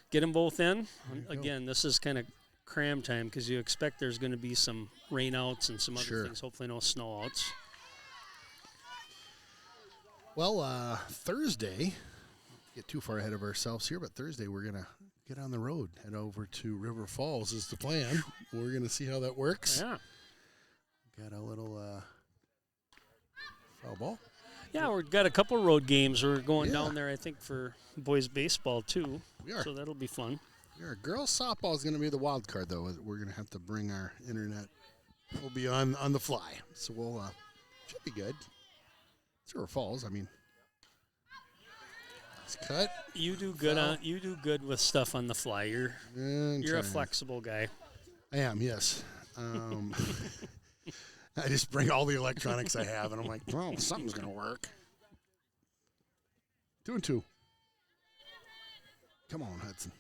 get them both in. you go. Again, this is kind of cram time because you expect there's going to be some rainouts and some other Sure. things. Hopefully no snowouts. Well, Thursday, get too far ahead of ourselves here, but Thursday we're going to get on the road, head over to River Falls is the plan. We're going to see how that works. Yeah. Got a little foul ball. Yeah, we've got a couple road games. We're going Yeah. down there, I think, for boys baseball, too. We are. So that'll be fun. Yeah, girls softball is going to be the wild card, though. We're going to have to bring our internet. We'll be on the fly, so we'll should be good. It's River Falls. I mean, it's cut. You do good Foul. you do good with stuff on the fly. You're a Trying. flexible guy. I am, yes. I just bring all the electronics I have, and I'm like, well, something's going to work. 2-2. Come on, Hudson.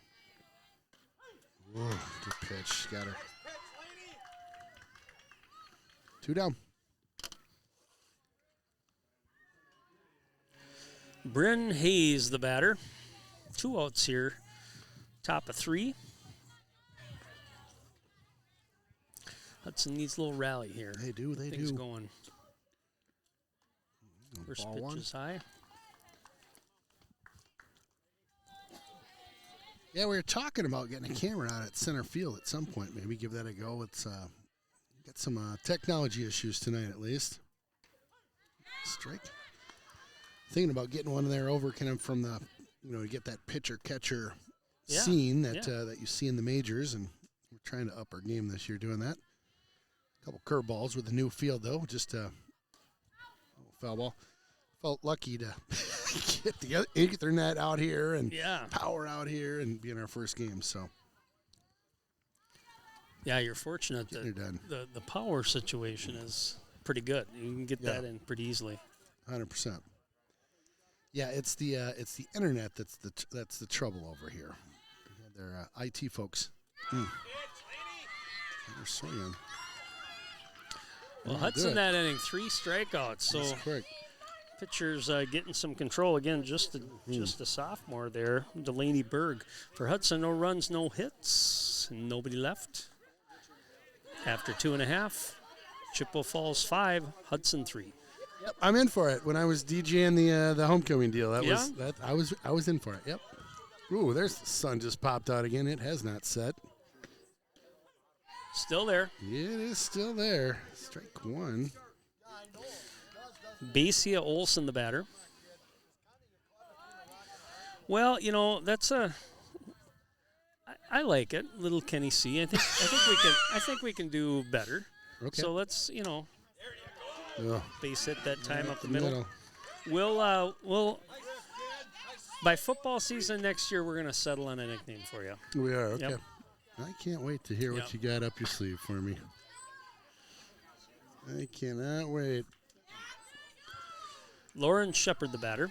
Whoa, good pitch. Got her. 2 down. Bryn Hayes, the batter. 2 outs here. Top of 3. Hudson needs a little rally here. They do. Things going. First Ball pitch 1. is high. Yeah, we were talking about getting a camera out at center field at some point. Maybe give that a go. It's got some technology issues tonight, at least. Strike. Thinking about getting one there over kind of from the, to get that pitcher catcher scene that that you see in the majors, and we're trying to up our game this year doing that. A couple curveballs with the new field though, just foul ball. Felt lucky to get the Ethernet out here and power out here and be in our first game. So yeah, you're fortunate that the power situation is pretty good. You can get that in pretty easily. 100%. Yeah, it's the internet that's the trouble over here. They're IT folks. They're swinging. Well, Hudson that inning, 3 strikeouts. So pitcher's getting some control again. Just a sophomore there, Delaney Berg. For Hudson, no runs, no hits, and nobody left. After 2.5, Chippewa Falls 5, Hudson 3. Yep, I'm in for it. When I was DJing the homecoming deal, I was in for it. Yep. Ooh, there's the sun just popped out again. It has not set. Still there. It is still there. Strike 1. Basia Olson, the batter. Well, that's I like it. Little Kenny C. I think we can do better. Okay. So let's base hit that time up the middle. We'll by football season next year we're gonna settle on a nickname for you. We are, okay. Yep. I can't wait to hear what you got up your sleeve for me. I cannot wait. Lauren Shepard, the batter.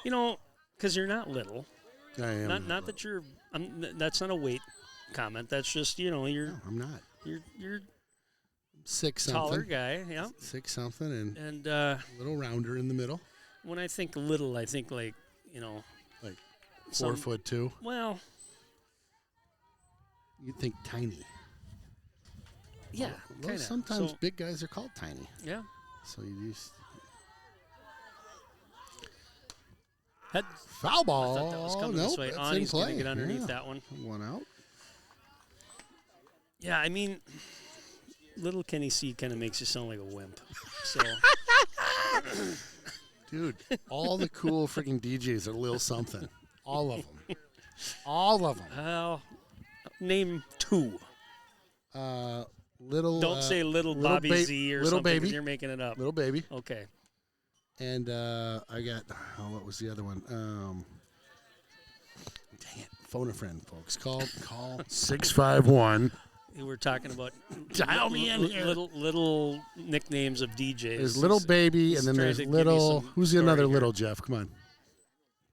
Because you're not little. I am. Not that you're. That's not a weight comment. That's just you're. No, I'm not. You're 6 taller something. guy. Yeah. 6 something and a little rounder in the middle. When I think little, I think like 4'2". Well, you think tiny. Yeah. Well, sometimes big guys are called tiny. Yeah. So you just foul ball. I thought that was coming this way. Ani's going to get underneath that one. 1 out. Yeah, I mean, little Kenny C kind of makes you sound like a wimp. So, dude, all the cool freaking DJs are Lil something. All of them. All of them. Well, name 2. Don't say little Bobby Z or little something. Baby. You're making it up. Little Baby. Okay. And I got, what was the other one? Dang it. Phone a friend, folks. Call 651. We were talking about dial me in here. Little nicknames of DJs. There's Little Baby, and then there's Little. Who's the another here. Little Jeff? Come on.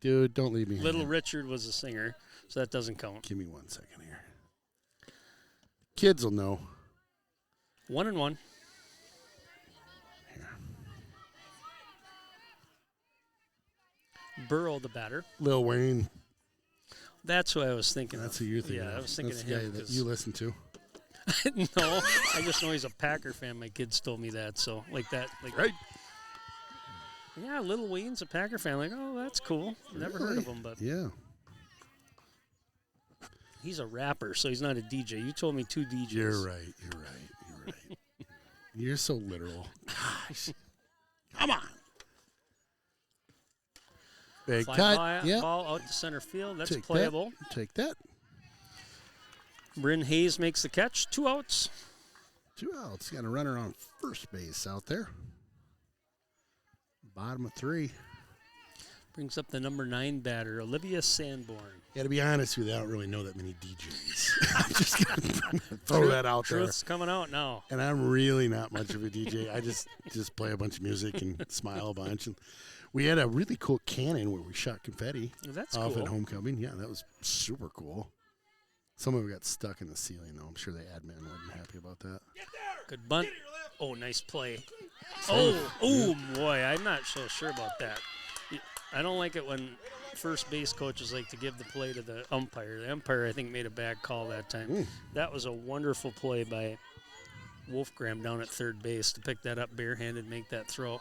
Dude, don't leave me. Little Richard was a singer, so that doesn't count. Give me 1 second here. Kids will know. 1-1. Here. Burrow, the batter. Lil Wayne. That's what I was thinking. That's who you're thinking. Yeah, of. I was thinking That's of the him. guy that you listen to. No, I just know he's a Packer fan. My kids told me that, so like that, right. Yeah, Lil Wayne's a Packer fan. Like, oh, that's cool. Never heard of him, but yeah, he's a rapper, so he's not a DJ. You told me 2 DJs. You're right. You're so literal. Gosh, come on. Big cut. Ball out to center field. That's Take playable. That. Take that. Bryn Hayes makes the catch. 2 outs. 2 outs. Got a runner on first base out there. Bottom of 3. Brings up the number 9 batter, Olivia Sanborn. Yeah, to be honest with you, I don't really know that many DJs. I'm just going to throw that out there. Truth's coming out now. And I'm really not much of a DJ. I just play a bunch of music and smile a bunch. And we had a really cool cannon where we shot confetti off at homecoming. Yeah, that was super cool. Some of it got stuck in the ceiling, though. I'm sure the admin wasn't happy about that. Good bunt. Oh, nice play. Boy, I'm not so sure about that. I don't like it when first base coaches like to give the play to the umpire. The umpire, I think, made a bad call that time. That was a wonderful play by Wolfgram down at third base to pick that up barehanded, make that throw.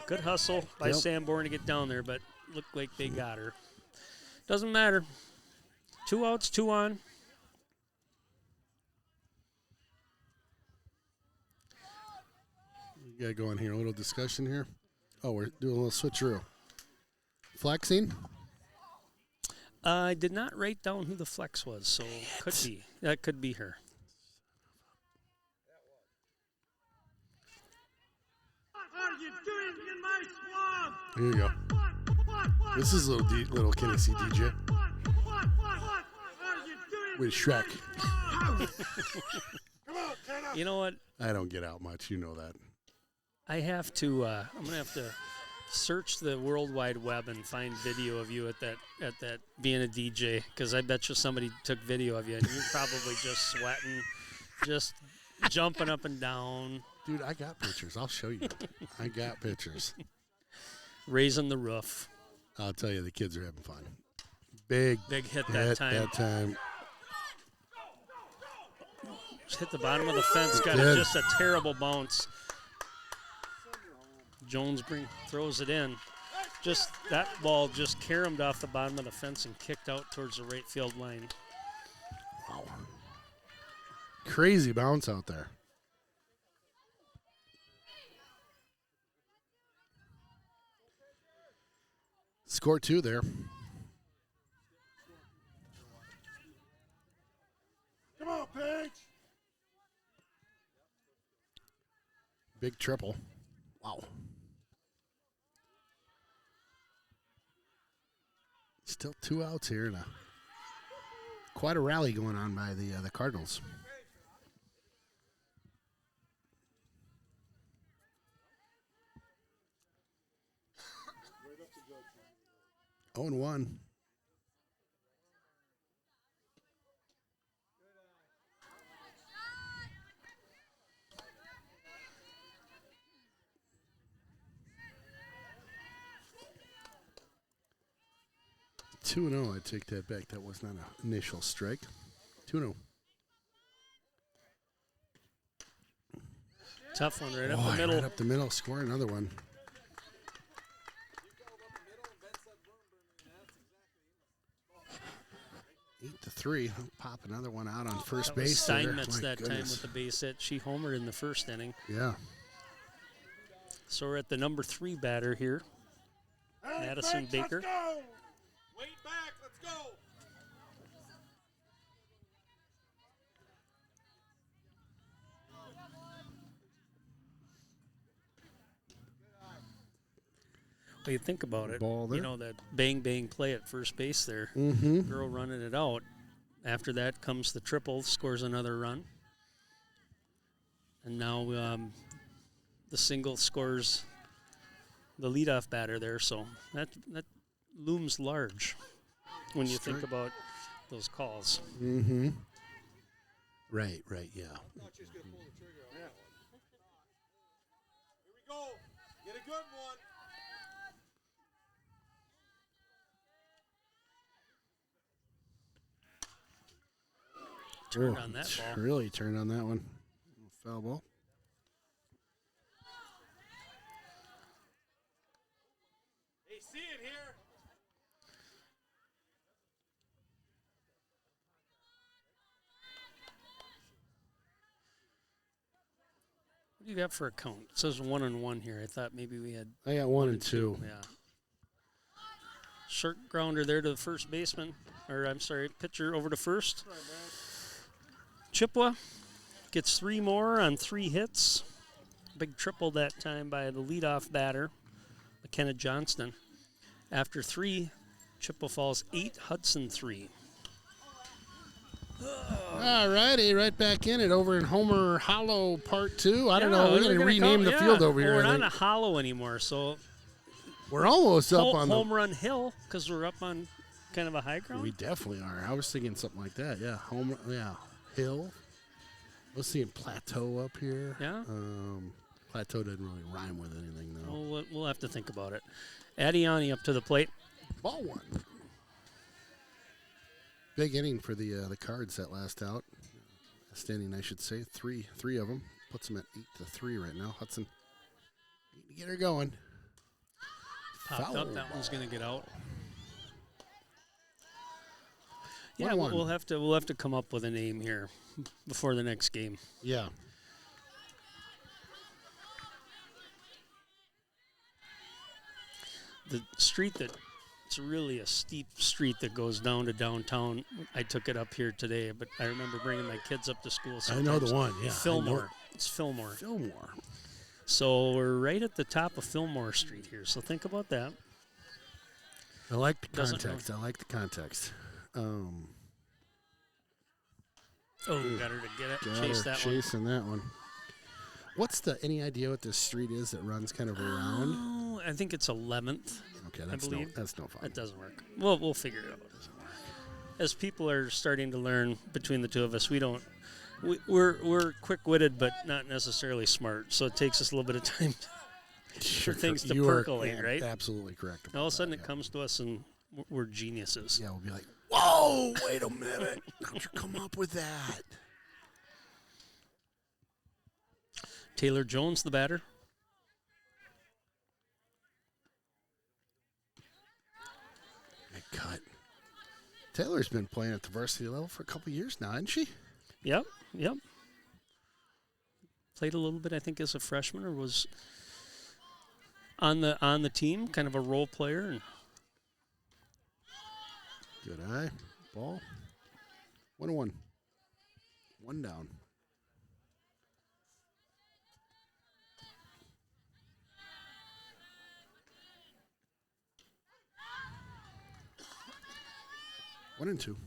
Good hustle by Sanborn to get down there, but looked like they got her. Doesn't matter. 2 outs, 2 on. We got going here. A little discussion here. Oh, we're doing a little switcheroo. Flexing. I did not write down who the flex was, so could be. That could be her. Here you go. This is little Kinney DJ. With Shrek. You know what? I don't get out much. You know that. I have to. I'm gonna have to search the World Wide Web and find video of you at that being a DJ, because I bet you somebody took video of you and you're probably just sweating, just jumping up and down. Dude, I got pictures. I'll show you. I got pictures. Raising the roof. I'll tell you, the kids are having fun. Big hit that time. Just hit the bottom of the fence. Got just a terrible bounce. Jones throws it in. Just that ball just caromed off the bottom of the fence and kicked out towards the right field line. Wow. Crazy bounce out there. Score 2 there. Come on, Paige. Big triple. Wow. Still 2 outs here, and quite a rally going on by the Cardinals. Oh, and 1. Two and 0. I take that back. That was not an initial strike. 2-0. Tough one right up the middle. Right up the middle. Score another one. 8-3. Pop another one out on first base. Steinmetz that time with the base hit. She homered in the first inning. Yeah. So we're at the number 3 batter here. Hey, Madison Paige, Baker. Let's go. Wait back. Let's go. Well, you think about it. Ball there. You know, that bang play at first base there. Mm-hmm. Girl running it out. After that comes the triple, scores another run. And now the single scores the leadoff batter there. So that looms large when you think about those calls. Mm-hmm. Right, yeah. Here we go. Get a good one. Turned on that ball. Really turned on that one. Foul ball. Hey, see it here. What do you got for a count? It says 1-1 here. I thought maybe we had I got 1 and 2. Yeah. Short grounder there to the first baseman. Or, I'm sorry, pitcher over to first. Chippewa gets 3 more on 3 hits. Big triple that time by the leadoff batter, McKenna Johnston. After 3, Chippewa falls 8, Hudson 3. All righty, right back in it over in Homer Hollow Part 2. I don't know. We're going to rename the field over here. We're not a hollow anymore, so we're almost up on Home Run Hill because we're up on kind of a high ground. We definitely are. I was thinking something like that. Yeah, Hill. I was seeing Plateau up here. Yeah. Plateau didn't really rhyme with anything though. Well, we'll have to think about it. Adiani up to the plate. Ball 1. Big inning for the Cards that last out. Standing, I should say. Three of them. Puts them at 8-3 right now. Hudson need to get her going. popped Foul up. That one's going to get out. Yeah, 1-1. we'll have to come up with a name here before the next game. Yeah. The street it's really a steep street that goes down to downtown. I took it up here today, but I remember bringing my kids up to school sometimes. I know the one, yeah. Fillmore. It's Fillmore. Fillmore. So we're right at the top of Fillmore Street here. So think about that. I like the Doesn't context. I like the context. Oh, got her to get it. Got Chase her that chasing that one. What's any idea what this street is that runs kind of around? Oh, I think it's 11th. Okay, I that's believe. no fun. That doesn't work. We'll figure it out. As people are starting to learn between the two of us, we're quick-witted, but not necessarily smart. So it takes us a little bit of time for things to percolate, right? Absolutely correct. All of a sudden, it comes to us, and we're geniuses. Yeah, we'll be like, "Whoa, wait a minute! How'd you come up with that?" Taylor Jones, the batter. Good cut. Taylor's been playing at the varsity level for a couple years now, hasn't she? Yep. Played a little bit, I think, as a freshman, or was on the team, kind of a role player. And Good eye. Ball. 1-1. One down. One and two.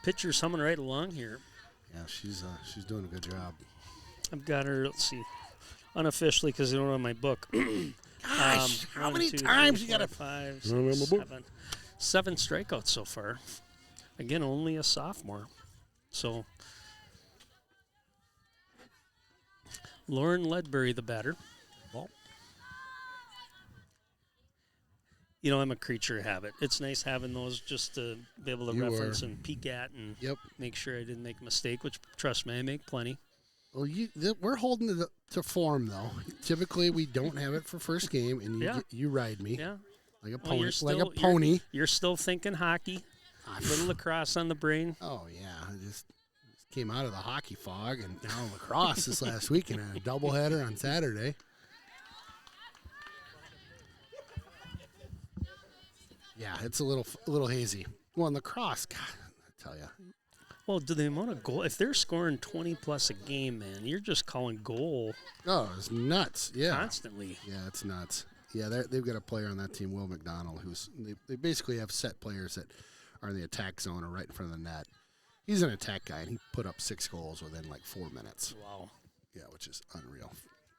pitcher's humming right along here. Yeah, she's doing a good job. I've got her, let's see, unofficially because I don't have my book. Gosh, how 1, many 2, times 3, you gotta 4, 5, I don't have 6, my book. 7 strikeouts so far. Again, only a sophomore. So, Lauren Ledbury, the batter. Ball. You know, I'm a creature of habit. It's nice having those just to be able to You reference are. and peek at and Yep. make sure I didn't make a mistake, which, trust me, I make plenty. Well, we're holding to form though. Typically, we don't have it for first game, and Yeah. you ride me Yeah. like a Well, pony. you're Like still- a pony. You're still thinking hockey, little lacrosse on the brain. Oh yeah, I just came out of the hockey fog, and now lacrosse this last weekend, and a doubleheader on Saturday. Yeah, it's a little hazy. Well, in lacrosse, God, I tell you. Well, do the amount of goal, if they're scoring 20 plus a game, man, you're just calling goal Oh, it's nuts. Yeah. constantly. Yeah, it's nuts. Yeah, they've got a player on that team, Will McDonald, they basically have set players that are in the attack zone or right in front of the net. He's an attack guy, and he put up 6 goals within like 4 minutes. Wow. Yeah, which is unreal.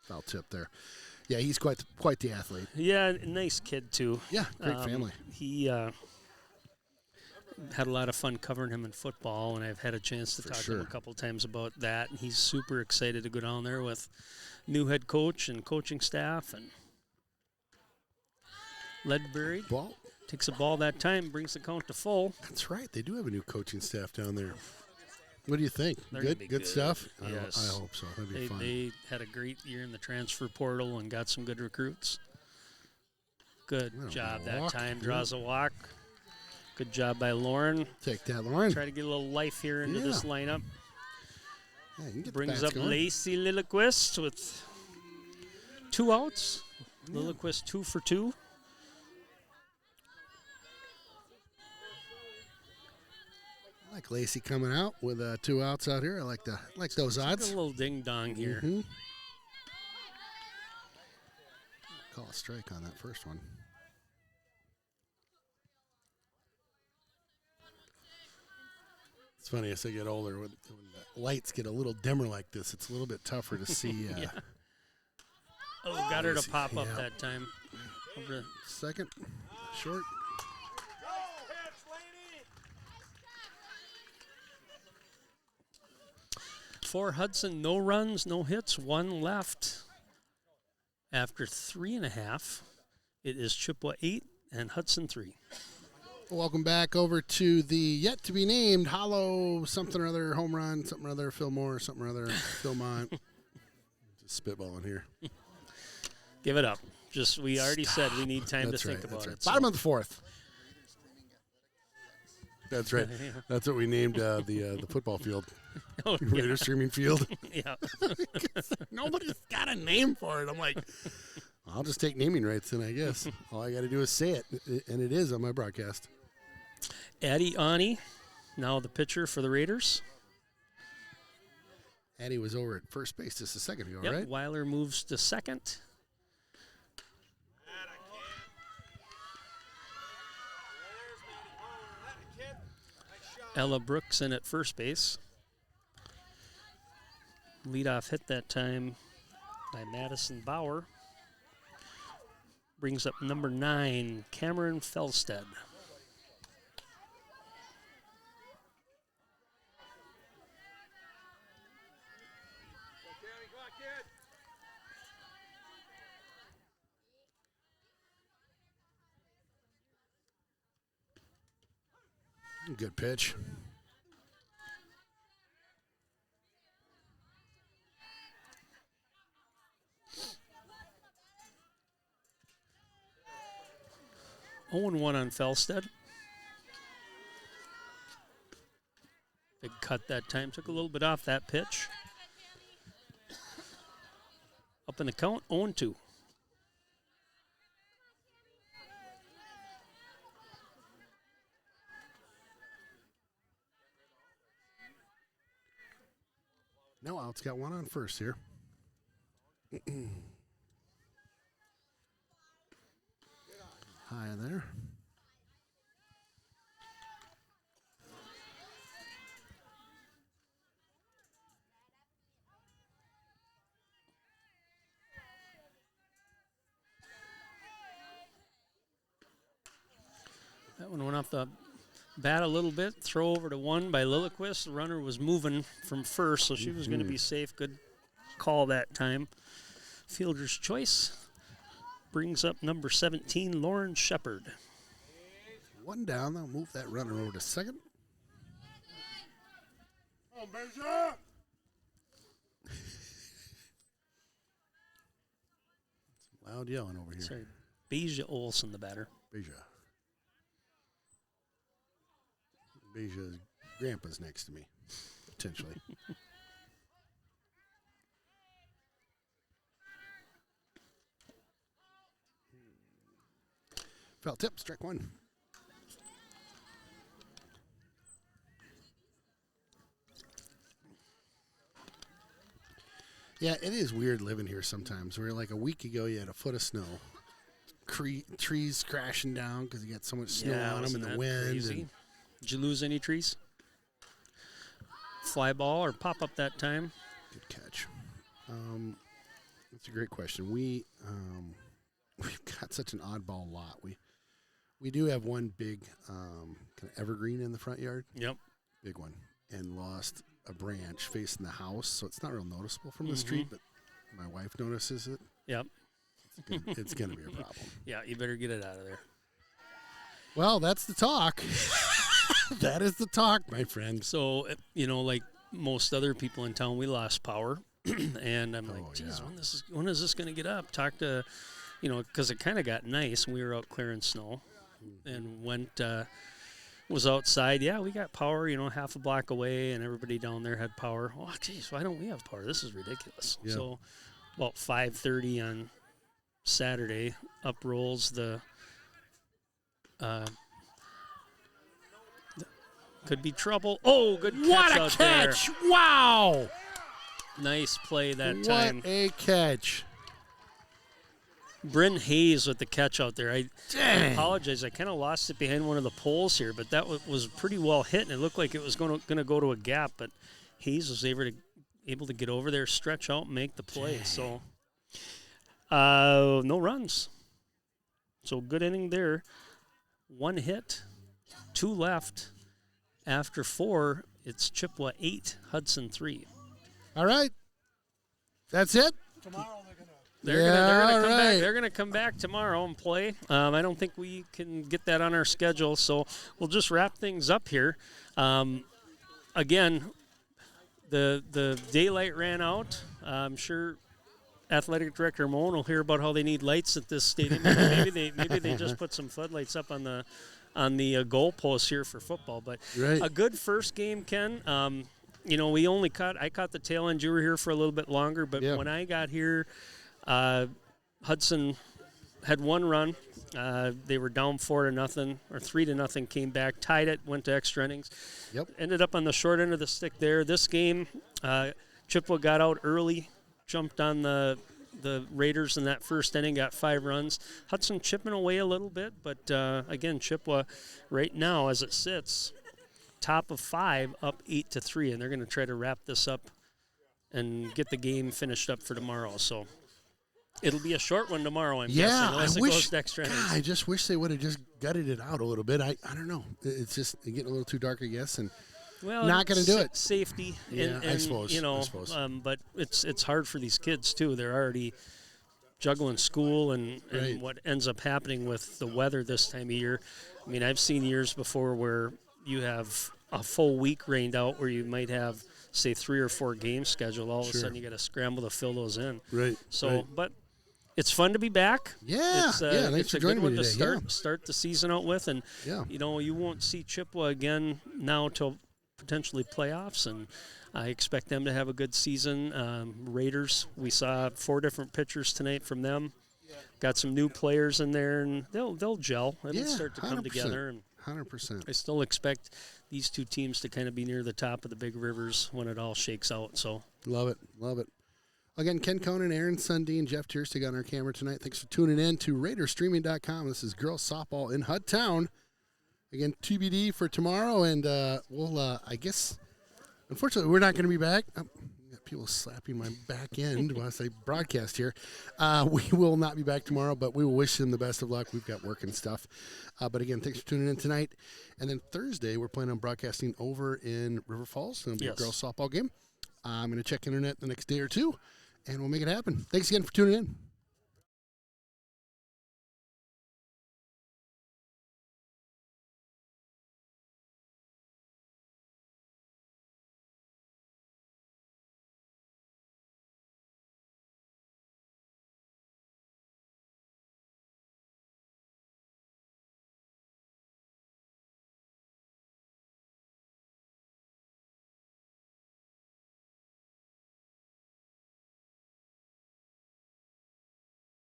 Foul tip there. Yeah, he's quite the athlete. Yeah, nice kid, too. Yeah, great family. He had a lot of fun covering him in football, and I've had a chance to For talk to sure. him a couple times about that. And he's super excited to go down there with new head coach and coaching staff. And Ledbury Ball. takes a ball that time, brings the count to full. That's right. They do have a new coaching staff down there. What do you think? They're gonna be Good good. stuff? Yes. I hope so. That'd be fun. They had a great year in the transfer portal and got some good recruits. Good Well, job a that walk, time. yeah. Draws a walk. Good job by Lauren. Take that, Lauren. Try to get a little life here into Yeah. this lineup. Yeah, you can get the Brings bats up going. Lacey Lilliquist with 2 outs. Lilliquist 2 for 2. I like Lacey coming out with 2 outs out here. I like those Like odds. a little ding dong here. Mhm. Call a strike on that first one. It's funny as I get older, when the lights get a little dimmer like this, it's a little bit tougher to see. Yeah. Oh, got her to Lacey, pop up yeah. that time. Over to Second, short. For Hudson, no runs, no hits, 1 left. After 3.5, it is Chippewa 8, and Hudson 3. Welcome back over to the yet-to-be-named Hollow something or other home run, something or other, Fillmore, something or other, Philmont. Just spitballing here. Give it up. We already said we need time to think about it. Bottom of the fourth. That's right. That's what we named the football field. Oh, Raider streaming field. Yeah. Nobody's got a name for it. I'm like, I'll just take naming rights then, I guess. All I got to do is say it, and it is on my broadcast. Addie Ani, now the pitcher for the Raiders. Addie was over at first base just a second ago, Yep, right? Weiler moves to second. Ella Brooks in at first base. Leadoff hit that time by Madison Bauer. Brings up number 9, Cameron Felstead. Good pitch. Oh, 1 on Felstead. Big cut that time. Took a little bit off that pitch. Up in the count, 0-2. No outs. Got 1 on first here. High in there. That one went off the bat a little bit. Throw over to 1 by Lilliquist. The runner was moving from first, so she was going to be safe. Good call that time. Fielder's choice brings up number 17, Lauren Shepard. 1 down. They'll move that runner over to second. Oh, Beja! Loud yelling over here. Sorry, Beja Olson, the batter. Beja. Beja's grandpa's next to me, potentially. Foul tip, strike 1. Yeah, it is weird living here sometimes. Where like a week ago you had a foot of snow, trees crashing down because you got so much snow on them and the wind. And did you lose any trees? Fly ball or pop up that time? good catch. That's a great question. We've got such an oddball lot. We do have one big kind of evergreen in the front yard. Yep. Big one. And lost a branch facing the house, so it's not real noticeable from the street, but my wife notices it. Yep. It's going to be a problem. Yeah, you better get it out of there. Well, that's the talk. That is the talk, my friend. So, like most other people in town, we lost power. And I'm like, geez, when is this going to get up? Talk to, because it kind of got nice. We were out clearing snow and was outside. Yeah, we got power, half a block away, and everybody down there had power. Oh, geez, why don't we have power? This is ridiculous. Yeah. So about 5:30 on Saturday, up rolls the could be trouble. Oh, good catch What a out catch! there. Wow! Nice play that time. What a catch. Bryn Hayes with the catch out there. I Dang. apologize. I kind of lost it behind one of the poles here, but that was pretty well hit, and it looked like it was going to go to a gap, but Hayes was able to get over there, stretch out, and make the play. Dang. So no runs. So good inning there. 1 hit, 2 left. After 4, it's Chippewa 8, Hudson 3. All right. That's it? Tomorrow they're going to They're gonna come back. They're gonna come back tomorrow and play. I don't think we can get that on our schedule, so we'll just wrap things up here. Again, the daylight ran out. I'm sure Athletic Director Moen will hear about how they need lights at this stadium. Maybe they just put some floodlights up on the goalposts here for football. But a good first game, Ken. I caught the tail end. You were here for a little bit longer, but when I got here, Hudson had one run. They were down 4-0 or 3-0, came back, tied it, went to extra innings. Ended up on the short end of the stick there. This game, Chippewa got out early, jumped on the Raiders in that first inning, got 5 runs. Hudson chipping away a little bit, but again, Chippewa right now as it sits, top of 5, up 8-3, and they're going to try to wrap this up and get the game finished up for tomorrow. So it'll be a short one tomorrow, I'm guessing, unless it goes to extra innings. I just wish they would have just gutted it out a little bit. I don't know. It's just getting a little too dark, I guess, and not going to do it. Safety, and I suppose. But it's hard for these kids too. They're already juggling school and what ends up happening with the weather this time of year. I mean, I've seen years before where you have a full week rained out, where you might have, say, 3 or 4 games scheduled. All of a sudden, you got to scramble to fill those in. So, but it's fun to be back. Thanks it's for a joining good me one today. to start the season out with, and you won't see Chippewa again now till potentially playoffs, and I expect them to have a good season. Raiders, we saw 4 different pitchers tonight from them. Got some new players in there, and they'll gel. It'll start to come together. And 100%. I still expect these 2 teams to kind of be near the top of the big rivers when it all shakes out. So love it. Again, Ken Conan, Aaron Sundin, Jeff Tierstig on our camera tonight. Thanks for tuning in to RaidersStreaming.com. This is girls softball in Hudtown. Again, TBD for tomorrow, and we'll, I guess, unfortunately, we're not going to be back. Got people slapping my back end when I say broadcast here. We will not be back tomorrow, but we will wish them the best of luck. We've got work and stuff. But again, thanks for tuning in tonight. And then Thursday, we're planning on broadcasting over in River Falls. It'll be a girls softball game. I'm going to check internet the next day or two, and we'll make it happen. Thanks again for tuning in.